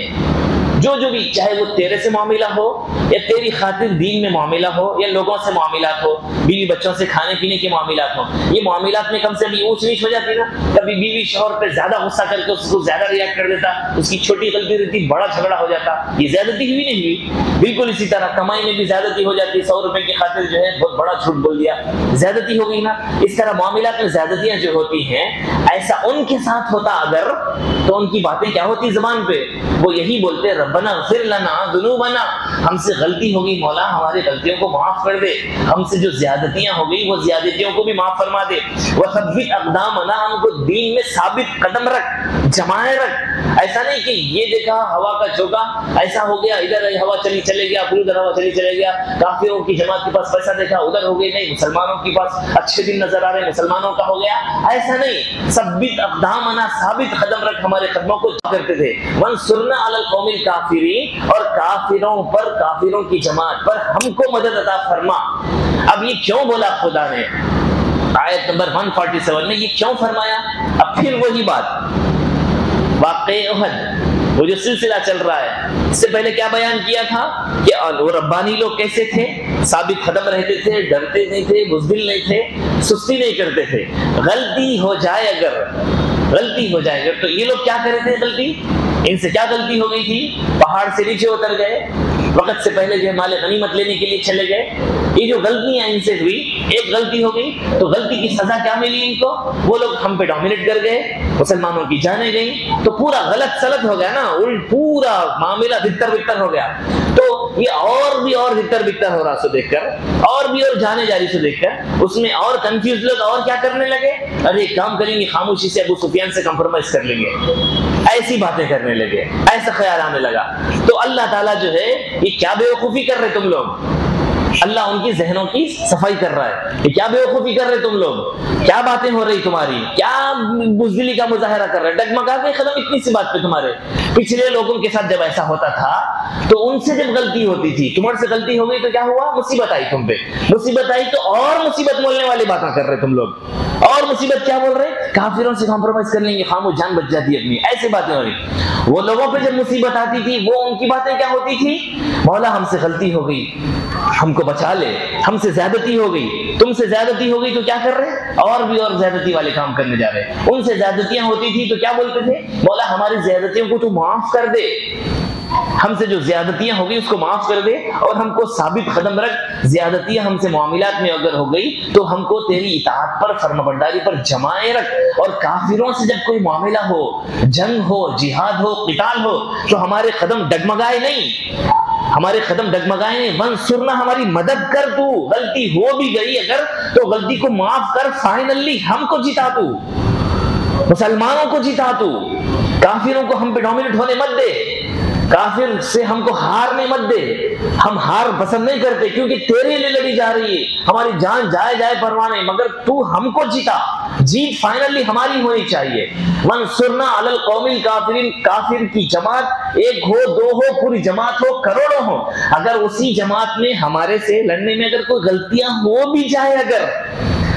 جو بھی، چاہے وہ تیرے سے معاملہ ہو یا تیری خاطر دین میں معاملہ ہو یا لوگوں سے معاملات ہو، بیوی بچوں سے کھانے پینے کے معاملات ہو، یہ معاملات میں کم سے کم اونچ نیچ ہو جاتی نا. کبھی بیوی شوہر پہ زیادہ غصہ کر کے اس کو زیادہ ریاکٹ کر دیتا، اس کی چھوٹی غلطی رہتی بڑا جھگڑا ہو جاتا. یہ زیادتی ہوئی نہیں ہوئی؟ بالکل اسی طرح کمائی میں بھی زیادتی ہو جاتی. 100 روپے کی خاطر جو ہے بہت بڑا جھوٹ بول دیا، زیادتی ہو گئی نا. اس طرح معاملات میں زیادتیاں جو ہوتی ہیں، ایسا ان کے ساتھ ہوتا اگر، تو ان کی باتیں کیا ہوتی زبان پہ؟ وہ یہی بولتے ربنا اغفر لنا ذنوبنا، ہم سے غلطی ہو گئی مولا ہماری غلطیوں کو معاف کر دے، ہم سے جو زیادتیاں ہو گئی وہ زیادتیوں کو بھی معاف فرما دے. وثبت اقدامنا، ہم کو دین میں ثابت قدم رکھ، جمائے رکھ. ایسا نہیں کہ یہ دیکھا ہوا کا جھونکا ایسا ہو گیا، ادھر ہوا چلے گیا، پھر ادھر ہوا چلے گیا، کافروں کی جماعت کے پاس پیسہ دیکھا ادھر ہو گئی، نہیں مسلمانوں کے پاس اچھے دن نظر آ رہے ہیں مسلمانوں کا ہو گیا. ایسا نہیں، ثبت اقدامنا، ثابت قدم رکھ، ہمارے قدموں کو کرتے تھے. وانصرنا علی القوم الکافرین، اور کافروں پر، کافروں کی جماعت پر ہم کو مدد عطا فرما. اب یہ کیوں بولا خدا نے آیت نمبر 147 میں، یہ کیوں فرمایا؟ اب پھر وہی بات واقع احد، وہ جو سلسلہ چل رہا ہے. اس سے پہلے کیا بیان کیا تھا کہ وہ ربانی لوگ کیسے تھے؟ ثابت قدم رہتے تھے، ڈرتے نہیں تھے، بزدل نہیں تھے، سستی نہیں کرتے تھے. غلطی ہو جائے اگر تو یہ لوگ کیا کرے تھے؟ غلطی ان سے کیا غلطی ہو گئی تھی؟ پہاڑ سے نیچے اتر گئے، وقت سے پہلے جو ہے مال غنیمت لینے کے لیے چلے گئے. یہ جو غلطیاں ان سے ہوئی، ایک غلطی ہو گئی تو غلطی کی سزا کیا ملی ان کو؟ وہ لوگ ہم پہ ڈومینیٹ کر گئے، مسلمانوں کی جانیں گئیں، تو پورا غلط سلط ہو گیا نا، پورا معاملہ بھتر ہو گیا. تو یہ اور بھی بھتر ہو رہا سو دیکھ کر، اور بھی اور جانے جاری سے دیکھ کر اس میں اور کنفیوز لوگ اور کیا کرنے لگے، ارے ایک کام کریں گے، خاموشی سے ابو سفیان سے کمپرومائز کر لیں گے، ایسی باتیں کرنے لگے، ایسا خیال آنے لگا. تو اللہ تعالیٰ جو ہے یہ کیا بیوقوفی کر رہے تم لوگ؟ اللہ ان کی ذہنوں کی صفائی کر رہا ہے. یہ کیا بیوقوفی کر رہے تم لوگ؟ کیا باتیں ہو رہی تمہاری؟ کیا بزدلی کا مظاہرہ کر رہے؟ ڈگمگا کے ختم اتنی سی بات پہ تمہارے. پچھلے لوگوں کے ساتھ جب ایسا ہوتا تھا تو ان سے جب غلطی ہوتی تھی، تمہارے سے غلطی ہو گئی تو کیا ہوا؟ مصیبت آئی تم پہ. مصیبت آئی تو اور مصیبت مولنے والی باتیں کر رہے تم لوگ. اور مصیبت کیا بول رہے؟ کافروں سے کمپرومائز کر لیں گے، خاموش جان بچ جاتی ہے اپنی، ایسی باتیں ہو رہی. وہ لوگوں پہ جب مصیبت آتی تھی وہ ان کی باتیں کیا ہوتی تھی؟ مولا ہم سے غلطی ہو گئی، ہم کو بچا لے، ہم سے زیادتی ہو گئی، تم سے زیادتی ہو گئی تو کیا کر رہے؟ اور بھی اور زیادتی والے کام کرنے جا رہے. ان سے زیادتیاں ہوتی تھی تو کیا بولتے تھے؟ مولا ہماری زیادتیوں کو تو معاف کر دے، ہم سے جو زیادتیاں ہو گئی اس کو معاف کر دے، اور ہم کو ثابت قدم رکھ. زیادتیاں ہم سے معاملات میں اگر ہو گئی تو ہم کو تیری اطاعت پر، فرمانبرداری پر جمائے رکھ. اور کافروں سے جب کوئی معاملہ ہو، جنگ ہو، جہاد ہو، قتال ہو، تو ہمارے قدم ڈگمگائے نہیں، ہمارے قدم ڈگمگائے نہیں. وانصرنا، ہماری مدد کر. تو غلطی ہو بھی گئی اگر تو غلطی کو معاف کر. فائنلی ہم کو جتا، تو مسلمانوں کو جتا، تو کافروں کو ہم پہ ڈومینیٹ ہونے مت دے، کافر سے ہم کو ہارنے مت دے. ہم ہار پسند نہیں کرتے کیونکہ تیرے لیے لڑی جا رہی ہے، ہماری جان جائے پرواہ نہیں، مگر تو ہم کو جیتا. جیت فائنلی ہماری ہونی چاہیے. وانصرنا علی القوم الکافرین، کافر کی جماعت ایک ہو، دو ہو، پوری جماعت ہو، کروڑوں ہو، اگر اسی جماعت میں ہمارے سے لڑنے میں اگر کوئی غلطیاں ہو بھی جائے اگر،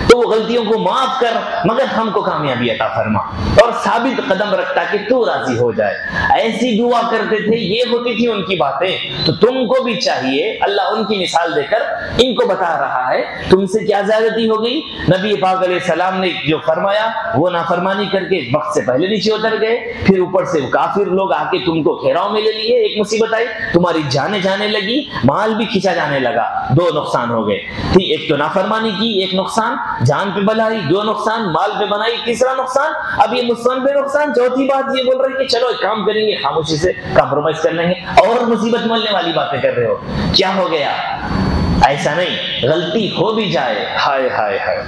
تو وہ غلطیوں کو معاف کر، مگر ہم کو کامیابی عطا فرما اور ثابت قدم رکھ تاکہ تو راضی ہو جائے. ایسی دعا کرتے تھے، یہ ہوتی تھی ان کی باتیں. تو تم کو بھی چاہیے، اللہ ان کی مثال دے کر ان کو بتا رہا ہے تم سے کیا زیادتی ہو گئی. نبی پاک علیہ السلام نے جو فرمایا وہ نافرمانی کر کے وقت سے پہلے نیچے اتر گئے، پھر اوپر سے کافر لوگ آ کے تم کو گھیراؤ میں لے لیے. ایک مصیبت آئی، تمہاری جانیں جانے لگی، مال بھی کھینچا جانے لگا. دو نقصان ہو گئے. ایک تو نافرمانی کی، ایک نقصان، جان پہ بلائی، دو نقصان، مال پہ بنائی، تیسرا نقصان. اب یہ مسلمان پہ نقصان. چوتھی بات یہ بول رہے ہیں کہ چلو ایک کام کریں گے، خاموشی سے کمپرومائز کر لیں گے. اور مصیبت ملنے والی باتیں کر رہے ہو. کیا ہو گیا؟ ایسا نہیں، غلطی ہو بھی جائے، ہائے ہائے ہائے،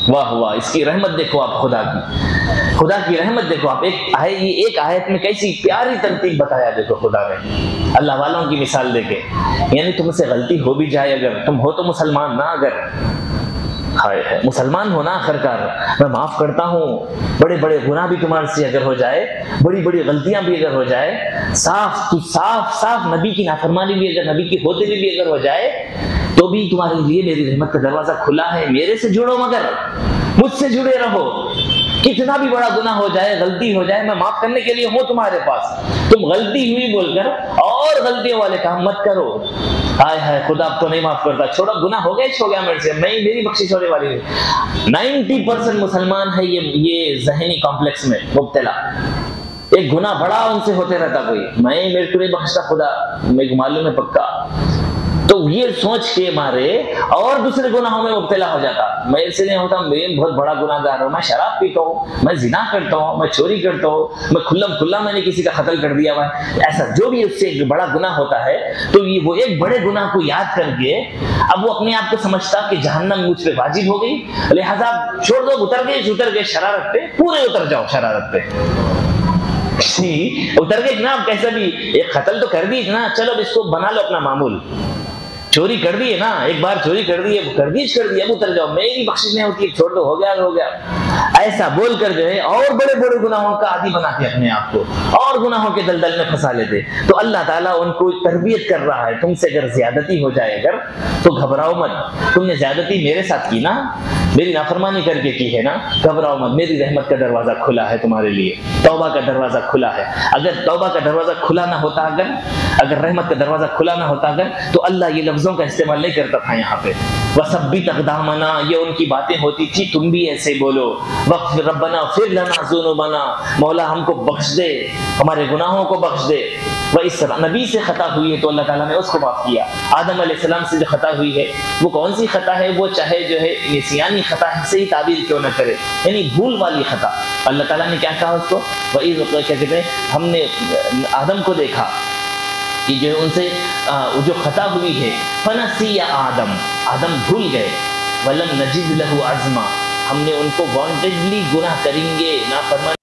واہ واہ، اس کی رحمت دیکھو آپ، خدا کی رحمت دیکھو آپ. ایک آیت میں کیسی پیاری ترتیب بتایا دیکھو خدا نے، اللہ والوں کی مثال دے کے. یعنی تم سے غلطی ہو بھی جائے اگر، تم ہو تو مسلمان نہ، اگر مسلمان ہونا آخرکار، میں معاف کرتا ہوں. بڑے بڑے گناہ بھی تمہارے سے اگر ہو جائے، بڑی بڑی غلطیاں بھی اگر ہو جائے، صاف نبی کی نافرمانی بھی اگر، نبی کی ہوتے بھی اگر ہو جائے، تو بھی تمہارے لیے میری رحمت کا دروازہ کھلا ہے. میرے سے جڑو، مگر مجھ سے جڑے رہو. کتنا بھی بڑا گناہ ہو جائے، غلطی ہو جائے، میں معاف کرنے کے لیے ہوں تمہارے پاس، تم غلطی ہوئی بول کر اور غلطیوں والے کام مت کرو۔ ہائے ہائے خدا اب تو نہیں معاف کرتا، چھوڑا گناہ ہو گیا میرے سے، میری بخشش ہونے والی نہیں۔ 90% مسلمان ہے یہ ذہنی کمپلیکس میں مبتلا، ایک گناہ بڑا ان سے ہوتے رہتا کوئی، میرے کو نہیں بخشتا خدا، میرے کو معلوم ہے پکا، تو یہ سوچ کے مارے اور دوسرے گناہوں میں مبتلا ہو جاتا۔ میں سے نہیں ہوتا، میں بہت بڑا گناہ گار ہوں، میں شراب پیتا ہوں، میں زنا کرتا ہوں، میں چوری کرتا ہوں، میں کھلا میں نے کسی کا قتل کر دیا ہوا ہے، ایسا جو بھی اس سے ایک بڑا گناہ ہوتا ہے، تو یہ وہ ایک بڑے گناہ کو یاد کر کے اب وہ اپنے آپ کو سمجھتا کہ جہنم مجھ پہ واجب ہو گئی، لہٰذا چھوڑ دو، اتر گئے شرارت پہ، پورے اتر جاؤ شرارت پہ، اتر گئے نا، کیسا بھی ایک قتل تو کر دی نا، چلو اس کو بنا لو اپنا معمول، چوری کر دی ہے نا، ایک بار چوری کر دی ہے، کر دی اب اتر جاؤ، میری بخشش نہیں ہوتی، چھوڑ دو، ہو گیا، ایسا بول کر جو ہے اور بڑے بڑے گناہوں کا عادی بناتے اپنے آپ کو، اور گناہوں کے دلدل میں پھنسا لیتے۔ تو اللہ تعالیٰ ان کو تربیت کر رہا ہے، تم سے اگر زیادتی ہو جائے اگر تو گھبراؤ مت، تم نے زیادتی میرے ساتھ کی نا، میری نافرمانی کر کے کی ہے نا، گھبراؤ مت، میری رحمت کا دروازہ کھلا ہے تمہارے لیے، توبہ کا دروازہ کھلا ہے۔ اگر توبہ کا دروازہ کھلا نہ ہوتا، اگر رحمت کا دروازہ کھلا نہ ہوتا تو اللہ یہ لفظوں کا استعمال نہیں کرتا تھا یہاں پہ، وَثَبِّتْ أَقْدَامَنَا، یہ ان کی باتیں ہوتی تھی، تم بھی ایسے بولو، وَاغْفِرْ رَبَّنَا اغْفِرْ لَنَا ذُنُوبَنَا، مولا ہم کو بخش دے، ہمارے گناہوں کو بخش دے۔ نبی سے خطا ہوئی ہے تو اللہ تعالیٰ نے اس کو معاف کیا، آدم علیہ السلام سے جو خطا ہوئی ہے وہ کون سی خطا ہے، وہ چاہے جو ہے نسیانی خطا سے ہی تعبیر کیوں نہ کرے، یعنی بھول والی خطا، اللہ تعالیٰ نے کیا کہا اس کو، وَإِذْ کیا کہتے ہیں، ہم نے آدم کو دیکھا کہ جو ان سے جو خطا ہوئی ہے، فنسی آدم بھول گئے، ولم نجد لہ عزما، ہم نے ان کو وانٹیڈلی گناہ کریں گے، نافرمانی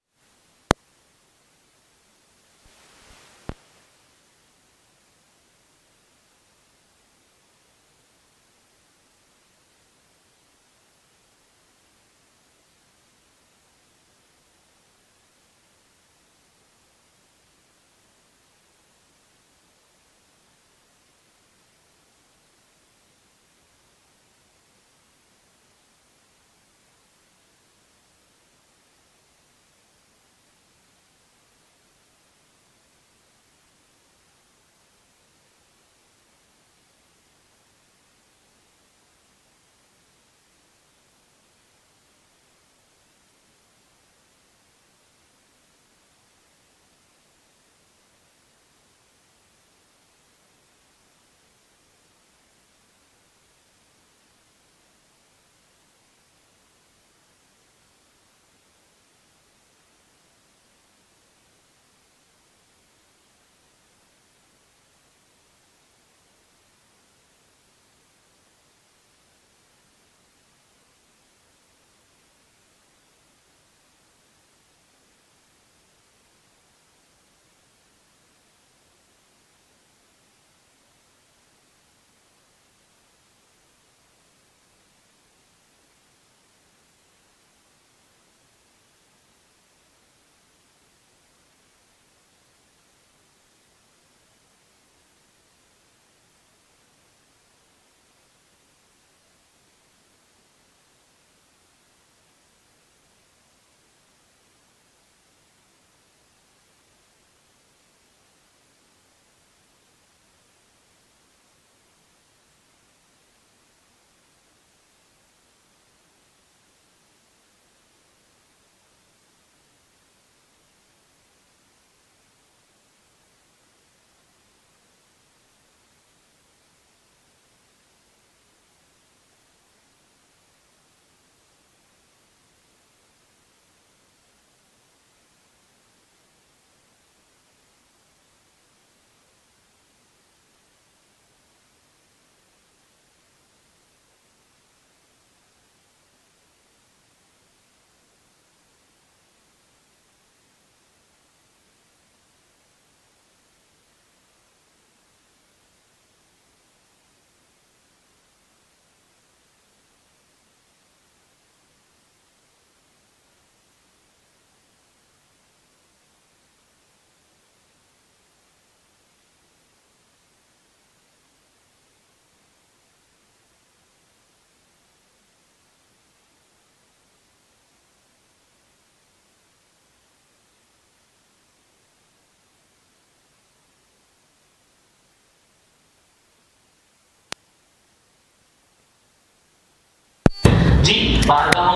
جی بارگاہ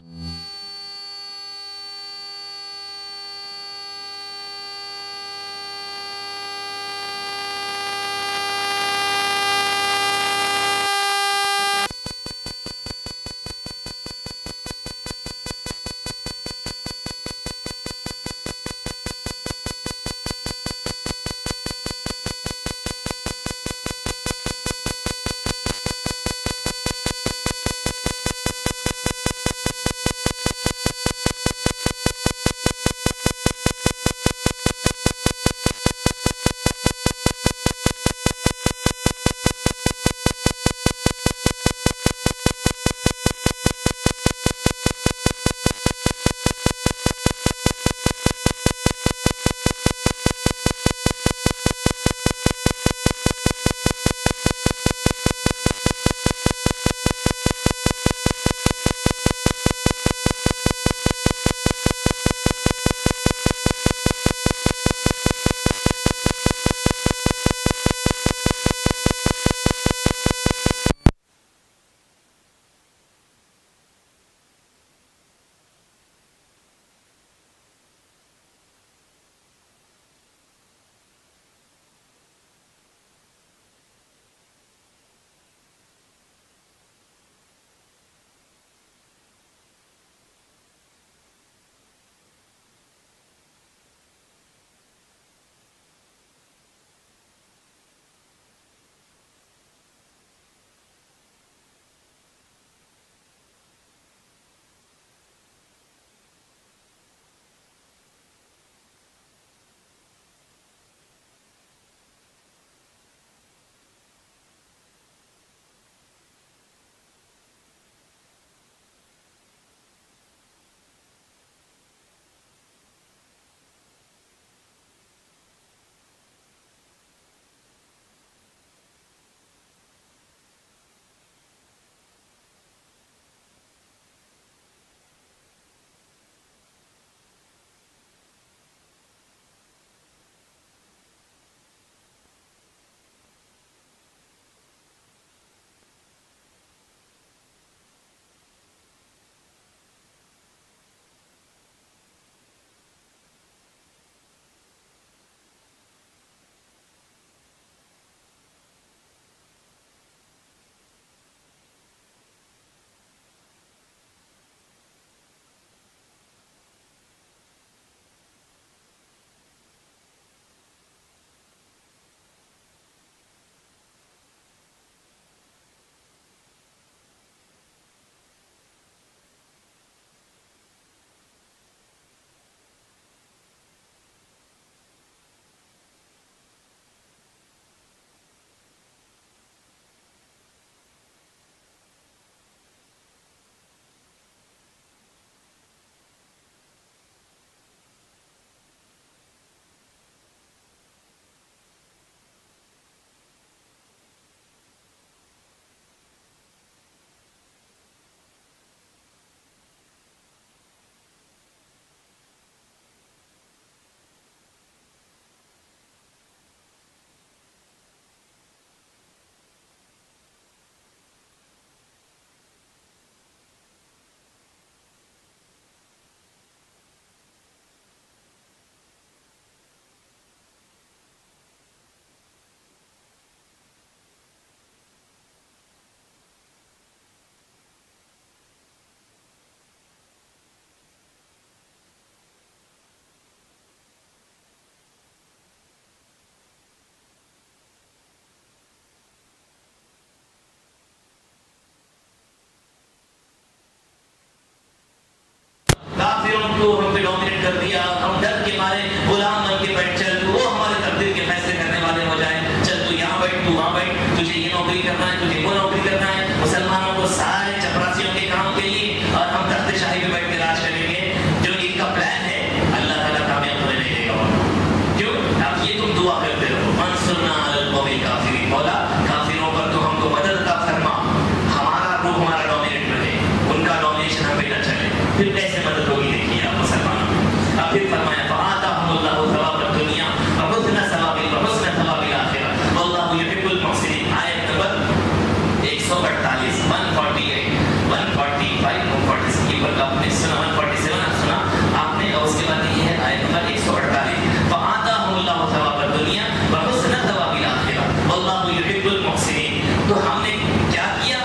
الدنیا وحسن ثواب الآخرہ واللہ یحب المحسنین. تو ہم نے کیا کیا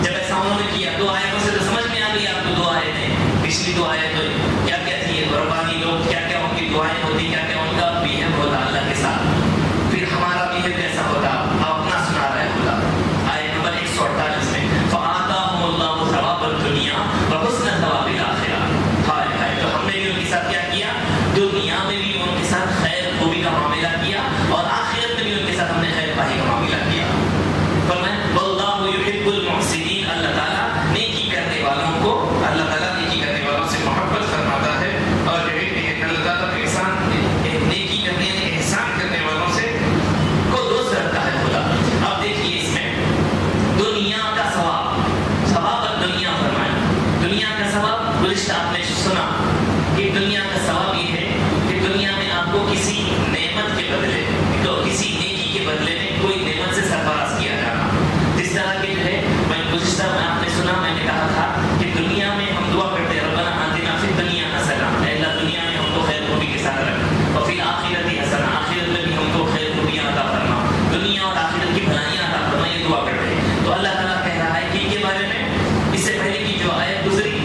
جب ایسا انہوں نے کیا؟ دو آیتوں سے تو سمجھ میں آ گئی آپ کو. دو آیتیں پچھلی دو آیتیں کیا کیا تھی؟ ربانی لوگ کیا کیا ان کی دعائیں ہوتی، کیا کیا ان کا بیہیو ہوتا اللہ کے ساتھ. پھر ہمارا بیہیو کیسا ہوتا آپ اپنا سنا رہے خدا. آیت نمبر 148 میں فآتاہم اللہ ثواب الدنیا وحسن ثواب الآخرہ. تو ہم نے بھی ان کے ساتھ کیا کیا؟ دنیا میں بھی ان کے ساتھ خیر خوبی کا معاملہ کیا اور آخرت میں بھی ان کے ساتھ ہم نے خیر خواہی کا معاملہ کیا. فرمائیں واللہ یحب المحسنین. اللہ تعالیٰ نیکی کرنے والوں کو، اللہ تعالیٰ نیکی کرنے والوں سے محبت فرماتا ہے اور جو ہے اللہ تعالیٰ احسان نیکی کرنے احسان کرنے والوں سے کو دوست رکھتا ہے خدا. اب دیکھیے اس میں دنیا کا ثواب، ثواب الدنیا فرمائیں. دنیا کا ثواب گزشتہ آپ نے سنا کہ دنیا کا ثواب یہ ہے کہ دنیا میں آپ کو کسی نعمت کے بدلے، تو کسی نیکی کے بدلے میں کوئی نعمت سے سرفراز کیا جانا. جس طرح کے جو ہے میں گزشتہ میں آپ نے سنا، میں نے کہا تھا کہ دنیا میں ہم دعا کرتے ہیں ربنا آتنا فی الدنیا حسنہ، اے اللہ دنیا میں ہم کو خیر خوبی کے ساتھ رکھ، اور فی الآخرۃ حسنہ، آخرت میں بھی ہم کو خیر خوبیاں عطا فرما، دنیا اور آخرت کی بھلائیاں عطا فرما. یہ دعا کرتے ہیں. تو اللہ تعالیٰ کہہ رہا ہے کہ ان کے بارے میں اس سے پہلے کی جو آیت گزری،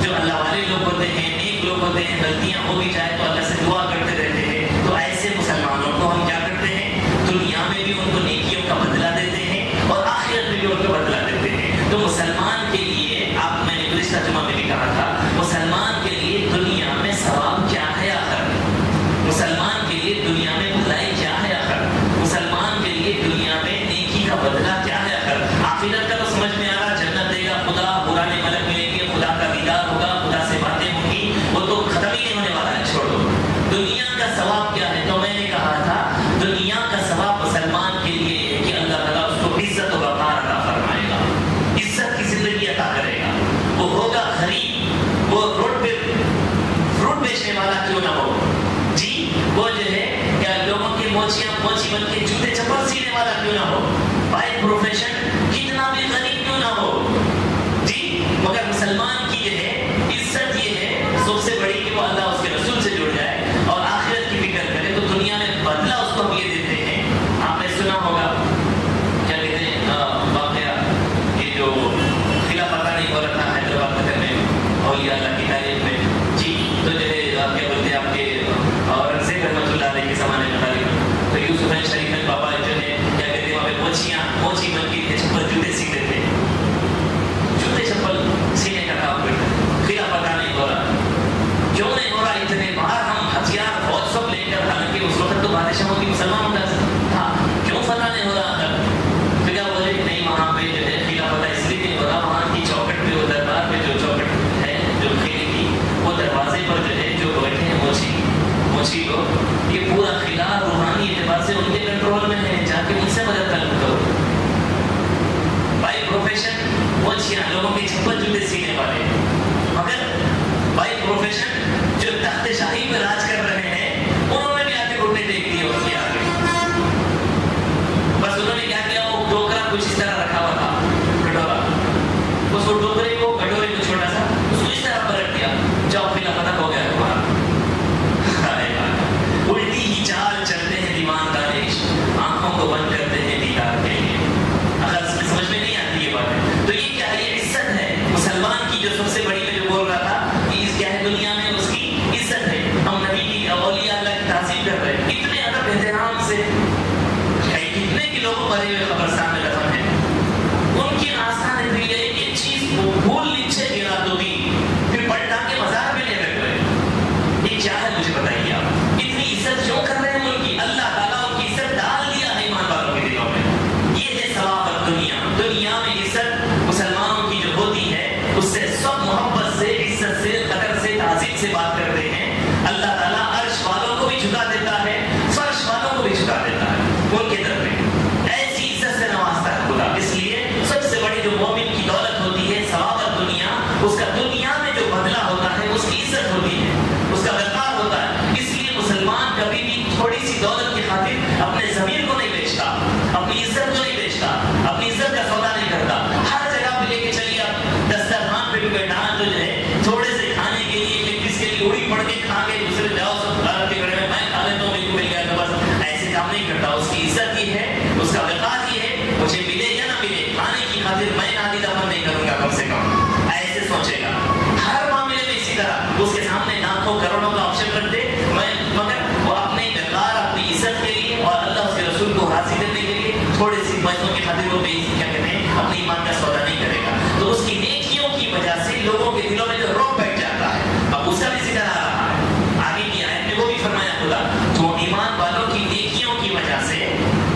جو اللہ والے لوگ ہوتے ہیں، نیک لوگ ہوتے ہیں، غلطیاں ہو بھی جائے تو اللہ سے دعا کرتے رہتے ہیں. تو ایسے مسلمانوں کو ہم کیا کرتے ہیں؟ دنیا میں بھی ان کو نیکیوں کا بدلہ دیتے ہیں اور آخرت میں بھی ان کو بدلہ دیتے ہیں. تو مسلمان کے لیے آپ، میں نے گزشتہ جمعہ میں بھی کہا تھا، مسلمان کے لیے دنیا میں ثواب کیا ہے آخر؟ مسلمان کے لیے دنیا میں بھلائی کیا ہے آخر؟ مسلمان کے لیے دنیا میں نیکی کا بدلہ کیا ہے آخر؟ آخرت کا تو سمجھ میں آ رہا، جنت دے گا خدا، پرانے ملک ملیں گے، خدا کا دیدار ہوگا، خدا سے باتیں ہوں گی، وہ تو ختم ہی نہیں ہونے والا ہے، چھوڑ دو. دنیا کا ثواب کیا ہے؟ تو میں نے کہا تھا دنیا کا ثواب مسلمان کے لیے ہے کہ اللہ تعالیٰ اس کو عزت و وقار عطا فرمائے گا، عزت کی زندگی عطا کرے گا. وہ ہوگا غریب، وہ روڈ پہ فروٹ بیچنے والا کیوں نہ ہو جی، وہ جو ہے یا لوگوں کی موچیاں موچی بن کے جوتے چپل سینے والا کیوں نہ ہو، بائی پروفیشن کتنا بھی غریب کیوں نہ ہو جی، مگر مسلمان کی یہ ہے عزت، یہ ہے سب سے بڑی کہ وہ اللہ اس کے رسول سے جڑ جائے اور آخرت کی فکر کرے. تو دنیا میں بدلہ اس کو ہم یہ دیتے ہیں. آپ نے سنا ہوگا کیا کہتے ہیں واقعہ، یہ جو قلعہ پتہ نہیں ہو رکھا حیدرآباد نگر میں اولیاء اللہ کی تعریف میں جی، تو جو ہے کیا بولتے ہیں آپ کے اورنگزیب رحمۃ اللہ علیہ کے زمانے میں غالباً، تو یوسف شریف بابا جو ہے کیا کہتے ہیں وہاں پہ موچی بن کے چپل جوتے سیتے تھے، جوتے چپل سینے کا کام کرتے. قلعہ پتہ نہیں ہو رہا، کیوں نہیں ہو رہا؟ اتنے باہر ہم ہتھیار فوج سب لے کر، حالانکہ اس وقت تو بادشاہوں کی مسلمانوں کا تھا، کیوں فتح نہیں ہو رہا؟ تو کیا بولے کہ نہیں وہاں پہ جو ہے قلعہ فتح اس لیے نہیں ہو رہا، وہاں کی چوکٹ پہ، وہ دربار پہ جو چوکٹ ہے جو قلعے کی، وہ دروازے پر جو ہے جو بیٹھے ہیں موچی کو، یہ پورا قلعہ روحانی اعتبار سے ان کے کنٹرول میں ہے، جا کے ان سے مدد طلب کرو. بائی پروفیشن موچیاں، لوگوں کے چپل جوتے سینے والے، مگر بائی پروفیشن جو تخت شاہی میں راج کر رہے ہیں، انہوں نے بھی آ کے گھٹنے ٹیک دیے ان کے آگے. کام نہیں کرتا. اس کی عزت یہ ہے, اس کا وقار یہ ہے, مجھے ملے یا نہ ملے, کھانے کی خاطر میں نادی دفن نہیں کروں گا کم سے کم, ایسے سوچے گا. ہر معاملے میں اسی طرح اس کے سامنے لاکھوں کروڑوں کا آپشن رکھ دے, مگر وہ اپنے وقار, اپنی عزت کے لیے اور اللہ اس کے رسول کو راضی کرنے کے لیے تھوڑے سی پیسوں کی خاطر وہ کیا کہتے ہیں اپنے ایمان کا سودا نہیں کرے گا. تو اس کی نیکیوں کی وجہ سے لوگوں کے دلوں میں جو روک بیٹھ جاتا ہے. اب اس کا بھی ذکر آ رہا ہے آگے کی آیت میں, وہ بھی فرمایا خدا تو ایمان والوں کی نیکیوں کی وجہ سے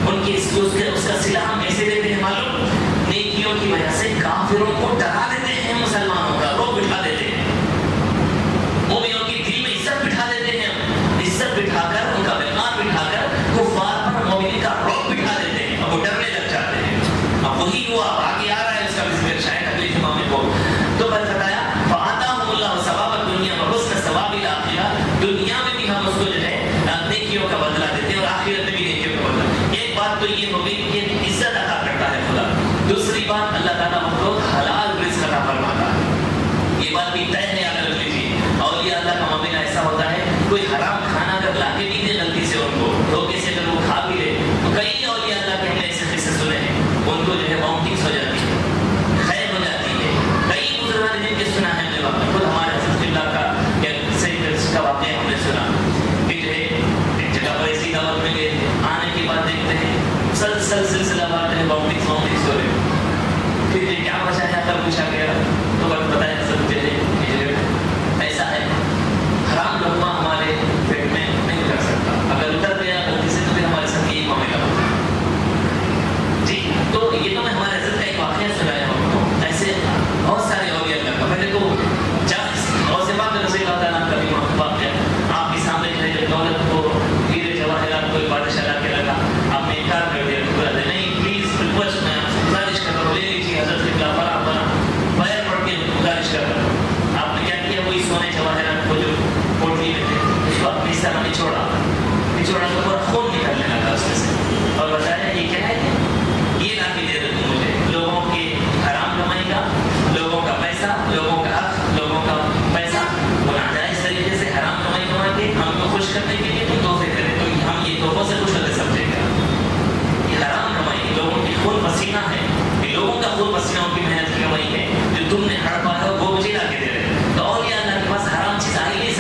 ان کے اس کا صلہ ہم کیسے دیتے ہیں معلوم, نیکیوں کی وجہ سے کافروں کو ڈرا دیتے ہیں, مسلمانوں کا روک بٹھا دیتے ہیں, مومنوں کی دل میں عزت بٹھا دیتے ہیں, عزت بٹھا کر ان کا وقار بٹھا کر کفار پر مومن کا روک بٹھا دیتے ہیں. اب وہ ڈرنے لگ جاتے ہیں. اب وہی ہوا آگے آ رہا ہے, اس کا بھی ذکر شاید اگلے جمعہ میں ہو. تو بس بتایا فآتاہم اللہ ثواب الدنیا وحسن ثواب الآخرہ, دنیا میں بھی ہم اس کو جو ہے نیکیوں کا بدلہ دیتے ہیں اور آخرت میں بھی نیکیوں کا بدلہ. ایک بات تو یہ ہو گئی کہ عزت عطا کرتا ہے خدا. دوسری بات اللہ تعالیٰ ہم کو حلال رزق عطا فرماتا ہے. یہ بات بھی طے ہے, یاد رکھ لیجیے. اولیاء اللہ کا معاملہ ایسا ہوتا ہے, کوئی حرام کھانا اگر لا کے نہیں دے غلطی سے ان کو دھوکے سے اگر وہ کھا بھی لے, تو کئی اولیاء اللہ کے ہم نے ایسے قصے سنے ہیں, ان کو جو ہے باؤنڈنگس ہو جاتی ہے, خیر ہو جاتی ہے. کئی بزرگان نے جن کے سنا ہے, خود ہمارے حضرت اللہ کا کا واقعہ ہم نے سنا کہ جو ہے ایک جگہ پر ایسی دعوت میں گئے, آنے کے بعد دیکھتے ہیں مسلسل سلسلہ بار جو ہے باؤنڈنگس ہو رہے. پھر یہ کیا وجہ ہے کر پوچھا گیا تو بس بتایا سب جو ہے کہ ایسا ہے, حرام لقمہ ہمارے پیٹ میں نہیں کر سکتا, اگر اتر گیا غلطی سے تو پھر ہمارے ساتھ یہی معاملہ ہوتا ہے. جی تو یہ تو میں ہمارے حضرت کا ایک واقعہ سنایا ہوں. ایسے بہت سارے اولیاء اللہ کا, پہلے تو اور سے بات رضی اللہ تعالیٰ کا بھی واقعہ آپ کے سامنے جو ہے جو دولت کو ہیرے جواہرات کو بادشاہ لا کے لگا, آپ نے انکار کر دیا. نہیں پلیز ریکویسٹ, میں آپ سے گزارش کر رہا ہوں, لے لیجیے حضرت کے خلاف پیر پڑھ کے گزارش کر رہا ہوں. آپ نے کیا کیا, وہی سونے جواہرات کو جو کوٹری میں تھے اس کو اپنی طرح نچوڑا تو پورا خون نکلنے لگا اس میں سے, اور بتایا یہ کیا ہے, یہ لا کے دے دو تم مجھے, لوگوں کے حرام کمائی کا, لوگوں کا پیسہ, لوگوں کا حق, لوگوں کا پیسہ وہ ناجائز طریقے سے حرام کمائی کما کے ہم کو خوش کرنے کے لیے تم تحفے کرے, تو ہم یہ تحفوں سے خوش ہوتے سمجھے گا. یہ حرام کمائی لوگوں کی خون پسینہ ہے, یہ لوگوں کا خون پسینہ ان کی محنت کی کمائی ہے, جو تم نے ہڑپا ہے وہ مجھے لا کے دے رہے. تو اولیاء اللہ کے پاس حرام چیز آ ہی نہیں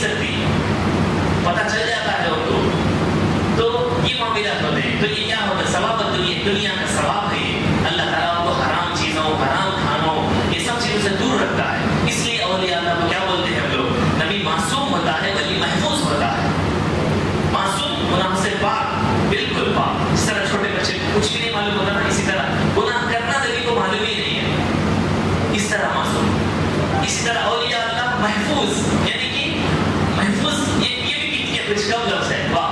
سکتی, پتہ چل جاتا ہے ان کو. تو یہ معاملات ہوتے ہیں. تو یہ کیا ہوتا ہے, ثواب دنیا کا ثواب ہے. یہ اللہ تعالیٰ ان کو حرام چیزوں, حرام کھانوں, یہ سب چیزوں سے دور رکھتا ہے. اس لیے اولیاء اللہ کو کیا بولتے ہیں ہم لوگ, نبی معصوم ہوتا ہے, ولی محفوظ ہوتا ہے. معصوم گناہ سے پاک, بالکل پاک. جس طرح چھوٹے بچے کو کچھ بھی نہیں معلوم ہوتا نا, اسی طرح گناہ کرنا نبی کو معلوم ہی نہیں ہے, اس طرح معصوم. اسی طرح اولیاء اللہ محفوظ, یعنی کہ محفوظ, یہ بھی کچھ کم لفظ ہے, واہ,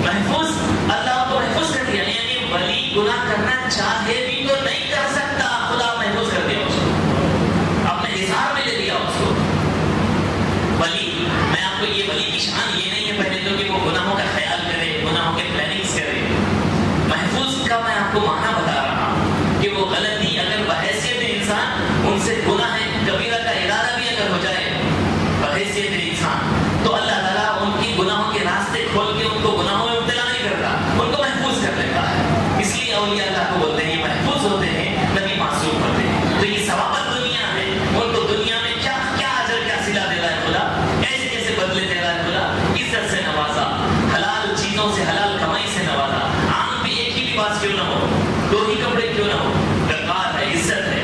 محفوظ, اللہ کو محفوظ کر دیا. یعنی ولی گناہ کرنا چاہے بھی تو نہیں کر سکتا, خدا محفوظ کر دیا اس کو, اپنے اظہار میں لے لیا اس کو. ولی, میں آپ کو یہ ولی کی شان یہ نہیں ہے پہلے تو کہ وہ گناہوں کا خیال کرے, گناہوں کے پلاننگز کرے. محفوظ کا میں آپ کو معنی بتا رہا ہوں کہ وہ غلطی اگر بحیثیت انسان ان سے گناہ کبیرہ کا ارادہ بھی اگر ہو جائے بحیثیت انسان, تو اللہ تعالیٰ ان کی گناہوں کے راستے کھول کے ان کو گناہوں میں مبتلا نہیں کرتا, ان کو محفوظ کر لیتا ہے. اس لیے اولیاء اللہ کو بولتے ہیں یہ محفوظ ہوتے ہیں, نبی معصوم ہوتے ہیں. تو یہ ثوابت دنیا ہے, ان کو دنیا میں کیا کیا اجر کیا صلہ دے رہا ہے خدا, ایسے کیسے بدلے دے رہا ہے خدا. عزت سے نوازا, حلال چیزوں سے, حلال کمائی سے نوازا. عام بھی ایک ہی لباس کیوں نہ ہو, دو ہی کپڑے کیوں نہ ہو, وقار ہے, عزت ہے.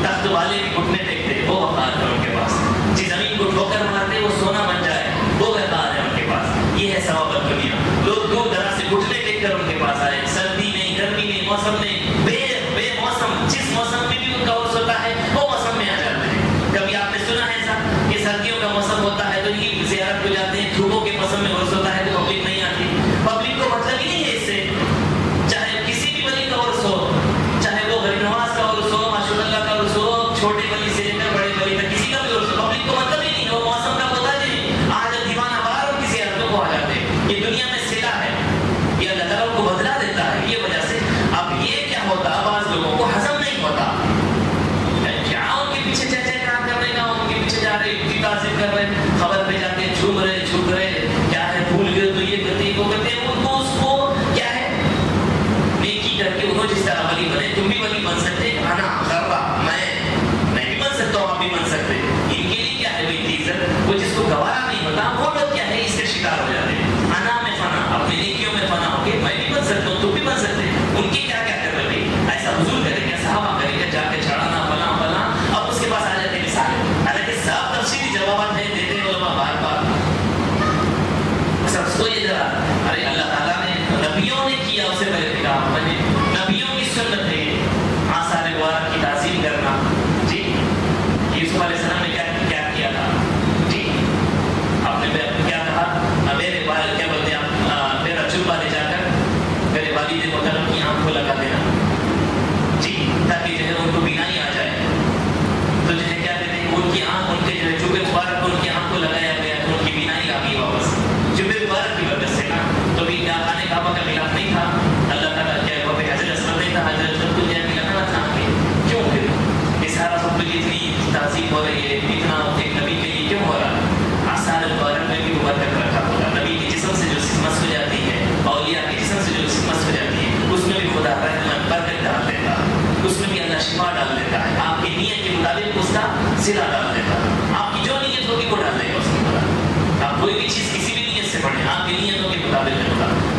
تخت والے بھی گھٹنے ٹیکتے, وہ وقار ہے ان کے پاس. جس زمین کو ٹھوکر مارتے وہ سونا بن جائے, وہ وقار ہے ان کے پاس. یہ ہے ثوابت دنیا. لوگ دور دراز سے گھٹنے ٹیک کر ان کے پاس آئے, سردی نہیں, گرمی نہیں, موسم نہیں, بے موسم, جس موسم میں بھی ان کا عرص ہوتا ہے وہ موسم میں آ جاتے ہیں. کبھی آپ نے سنا ہے ایسا کہ سردیوں کا موسم ہوتا ہے تو یہ زیارت کو جاتے ہیں, دھوپوں کے موسم میں عرص ہوتا ہے تو پبلک نہیں آتی. پبلک کو مطلب ہی نہیں ہے اس سے, چاہے کسی بھی ولی کا عرص ہو, چاہے وہ غریب نواز کا عرص ہو, ماشاء اللہ کا عرص ہو, چھوٹے ولی سے لے کر بڑے ولی تک, کسی کا بھی عرص ہو, پبلک کو مطلب ہی نہیں, وہ موسم کا ہوتا ہے. آج دیوانہ بار اور کسی عرصوں کو آ جاتے ہیں. یہ دنیا میں صلہ ہے, یہ اللہ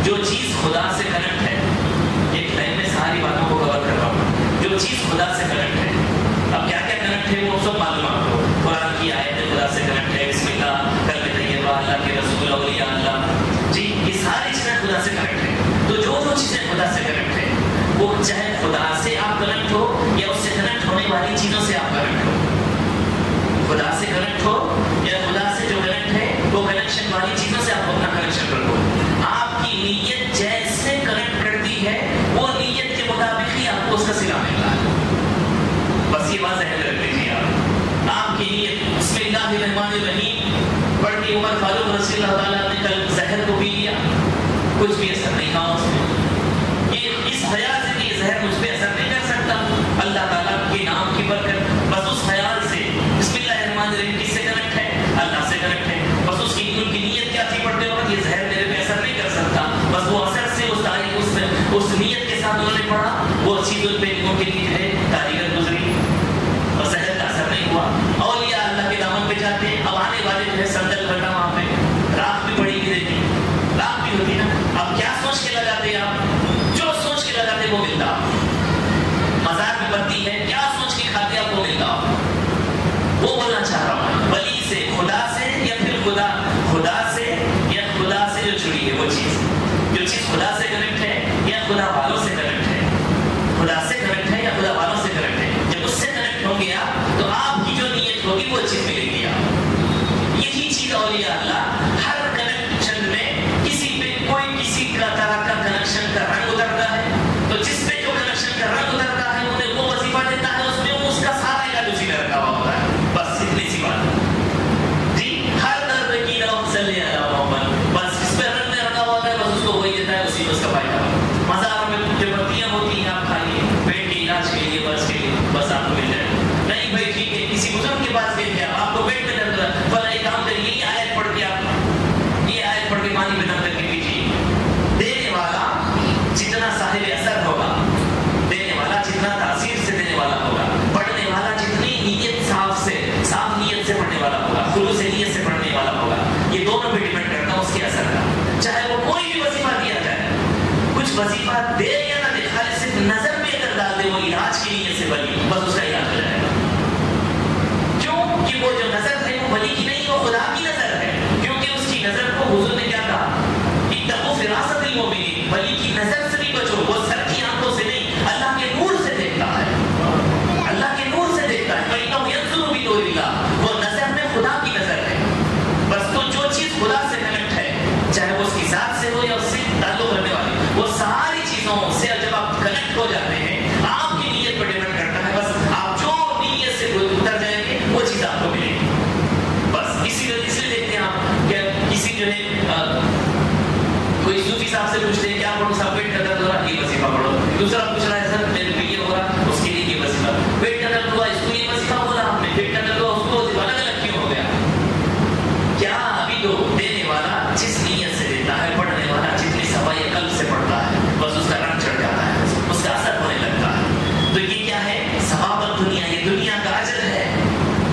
جو چیز خدا سے کنیکٹ ہے، ایک لائن میں ساری باتوں کو کور کر رہا ہوں، جو چیز خدا سے کنیکٹ ہے، اب کیا کیا کنیکٹ ہے وہ سب معلوم آپ کو، قرآن کی آیتیں خدا سے کنیکٹ ہے، بسم اللہ، کلمہ طیبہ، اللہ کے رسول، اولیاء اللہ، جی یہ ساری چیزیں خدا سے کنیکٹ ہے. تو جو چیزیں خدا سے کنیکٹ ہے وہ چاہے خدا سے آپ کنیکٹ ہو یا اس سے کنیکٹ ہونے والی چیزوں سے آپ کنیکٹ ہو، خدا سے کنیکٹ ہو یا خدا سے جو کنیکٹ ہے وہ کنیکشن والی چیزوں سے آپ اپنا کنیکشن رکھو. آپ کی نیت جیسے کنیکٹ کرتی ہے وہ نیت کے مطابق ہی آپ کو اس کا صلہ ملتا ہے. بس یہ بات ذہن رکھ لیجیے. آپ کی نیت بسم اللہ الرحمن الرحیم پڑھ کے عمر فاروق رضی اللہ تعالیٰ نے کل زہر کو پی لیا، کچھ بھی اثر نہیں ہوا اس میں. یہ اس خیال سے کہ یہ زہر مجھ پہ اثر نہیں کر سکتا، اللہ تعالیٰ کے نام کی برکت، بس اس خیال سے بسم اللہ الرحمن الرحیم کس سے کنیکٹ ہے؟ اللہ سے کنیکٹ ہے. بس اس کی ان کی نیت کیا تھی پڑھتے وقت؟ یہ زہر میرے پہ اثر نہیں کر سکتا. بس وہ اثر سے اس تاریخ اس نیت کے ساتھ انہوں نے پڑھا، وہ چیز ان پہ ان کے لیے ہے تاریخ گزری اور زہر کا اثر نہیں ہوا. اولیاء اللہ کے دامن پہ جاتے ہیں. اب آنے والے جو ہے سندل بھرنا وہاں پہ راکھ بھی پڑی گی رہتی، راکھ بھی ہوتی نا. اب کیا سوچ کے لگاتے آپ؟ جو سوچ کے لگاتے وہ ملتا. مزار میں بنتی ہے، کیا سوچ کے کھاتے آپ وہ ملتا. وہ بولنا چاہ رہا ہوں ولی سے، خدا سے یا پھر خدا سے یا خدا سے جو جڑی ہے وہ چیز، جو چیز خدا سے کنیکٹ ہے یا خدا والوں سے کنیکٹ ہے، خدا سے کنیکٹ ہے یا خدا والوں سے کنیکٹ ہے. جب اس سے کنیکٹ ہوں گے آپ تو آپ کی جو نیت ہوگی وہ چیز ملے گی. آپ یہی چیز اولیاء اللہ ہر کنیکشن میں کسی پہ کوئی کسی کا طرح کا کنیکشن کا رنگ اترتا ہے، تو جس پہ جو کنیکشن کا رنگ اترتا ہے انہیں وہ وظیفہ دیتا ہے، اس میں اس کا سارا علاج اسی میں رکھا ہوا ہوتا ہے. بس اتنی سی بات جی. ہر درد کی نام صلی اللہ محمد، بس جس پہ رنگ میں رکھا ہوا ہے بس اس کو وہی دیتا ہے، اسی میں اس کا فائدہ. مزار میں جو بتیاں ہوتی ہیں آپ کھائیے پیٹ کے علاج کے لیے، بس کے لیے بس آپ کو مل جائے. نہیں بھائی ٹھیک ہے، کسی بزرگ کے پاس گئے تھے آپ کو پیٹ میں درد ہے، بھلا ایک کام کریے یہ آیت پڑھ کے آپ یہ آیت پڑھ کے پانی میں دم کر کے پیجیے. دینے والا جتنا صاحب اثر ہوگا، دینے والا جتنا تاثیر سے دینے والا ہوگا، پڑھنے والا جتنی نیت صاف نیت سے پڑھنے والا ہوگا، خلوص نیت سے پڑھنے والا ہوگا، یہ دونوں پہ ڈیپینڈ کرتا ہے اس کے اثر کا. چاہے وہ کوئی بھی وظیفہ دیا جائے، کچھ وظیفہ دے یا نہ دے، خالی صرف نظر میں اگر ڈال دے وہ علاج کی نیت سے بلی، بس اس کا علاج ہو جائے گا. کیوں کہ وہ جو نظر ہے وہ ولی کی نہیں، وہ خدا کی نظر ہے. کیونکہ اس کی نظر کو حضور نے کیا کہا؟ اتقوا فراست المؤمنین، ولی کی نظر سے بھی بچو. وہ سر کی آنکھوں سے نہیں، اللہ کے نور سے دیکھتا ہے، اللہ کے نور سے دیکھتا ہے. فإنه ينظر بنور اللہ، وہ نظر میں خدا کی نظر ہے. بس تو جو چیز خدا سے کنیکٹ ہے، چاہے وہ اس کی ذات سے ہو یا اس سے تعلق رکھنے والی، وہ ساری چیزوں سے جب آپ کنیکٹ ہو جاتے ہیں آپ کی نیت پر ڈیپینڈ کرتا ہے. بس آپ جو نیت سے اتر جائیں گے وہ چیز آپ کو ملے گی. بس اسی لیے دیکھتے ہیں آپ کہ کسی جو ہے کوئی صوفی صاحب سے پوچھتے ہیں کیا پڑھو صاحب؟ پیٹ کا درد ہو رہا ہے، یہ وظیفہ پڑھو. دوسرا پوچھ رہا ہے سر میرے کو یہ ہو رہا، اس کے لیے یہ وظیفہ. پیٹ کا درد ہوا اس کو یہ وظیفہ بولا آپ نے، پیٹ کا درد ہوا اس کو وظیفہ. الگ الگ کیوں ہو گیا؟ کیا ابھی تو دینے والا جس نیت سے دیتا ہے، پڑھنے والا جتنی صفائی قلب سے پڑھتا ہے بس اس کا رنگ چڑھ جاتا ہے، اس کا اثر ہونے لگتا ہے. تو یہ کیا ہے؟ ثواب دنیا، یہ دنیا کا اجر ہے،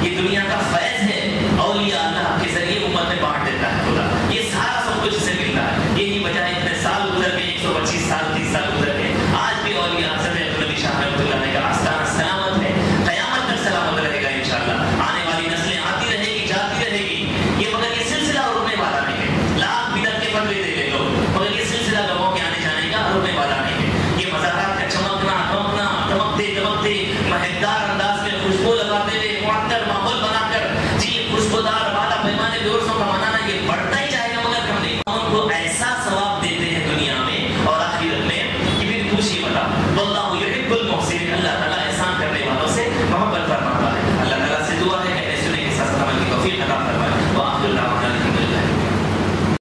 یہ دنیا کا فیض ہے. اولیاء اللہ کے ذریعے امت میں بانٹ دیتا ہے خدا. یہ سارا سب کچھ سے ملتا ہے. یہی وجہ اتنے سال گزر گئے، 125 سال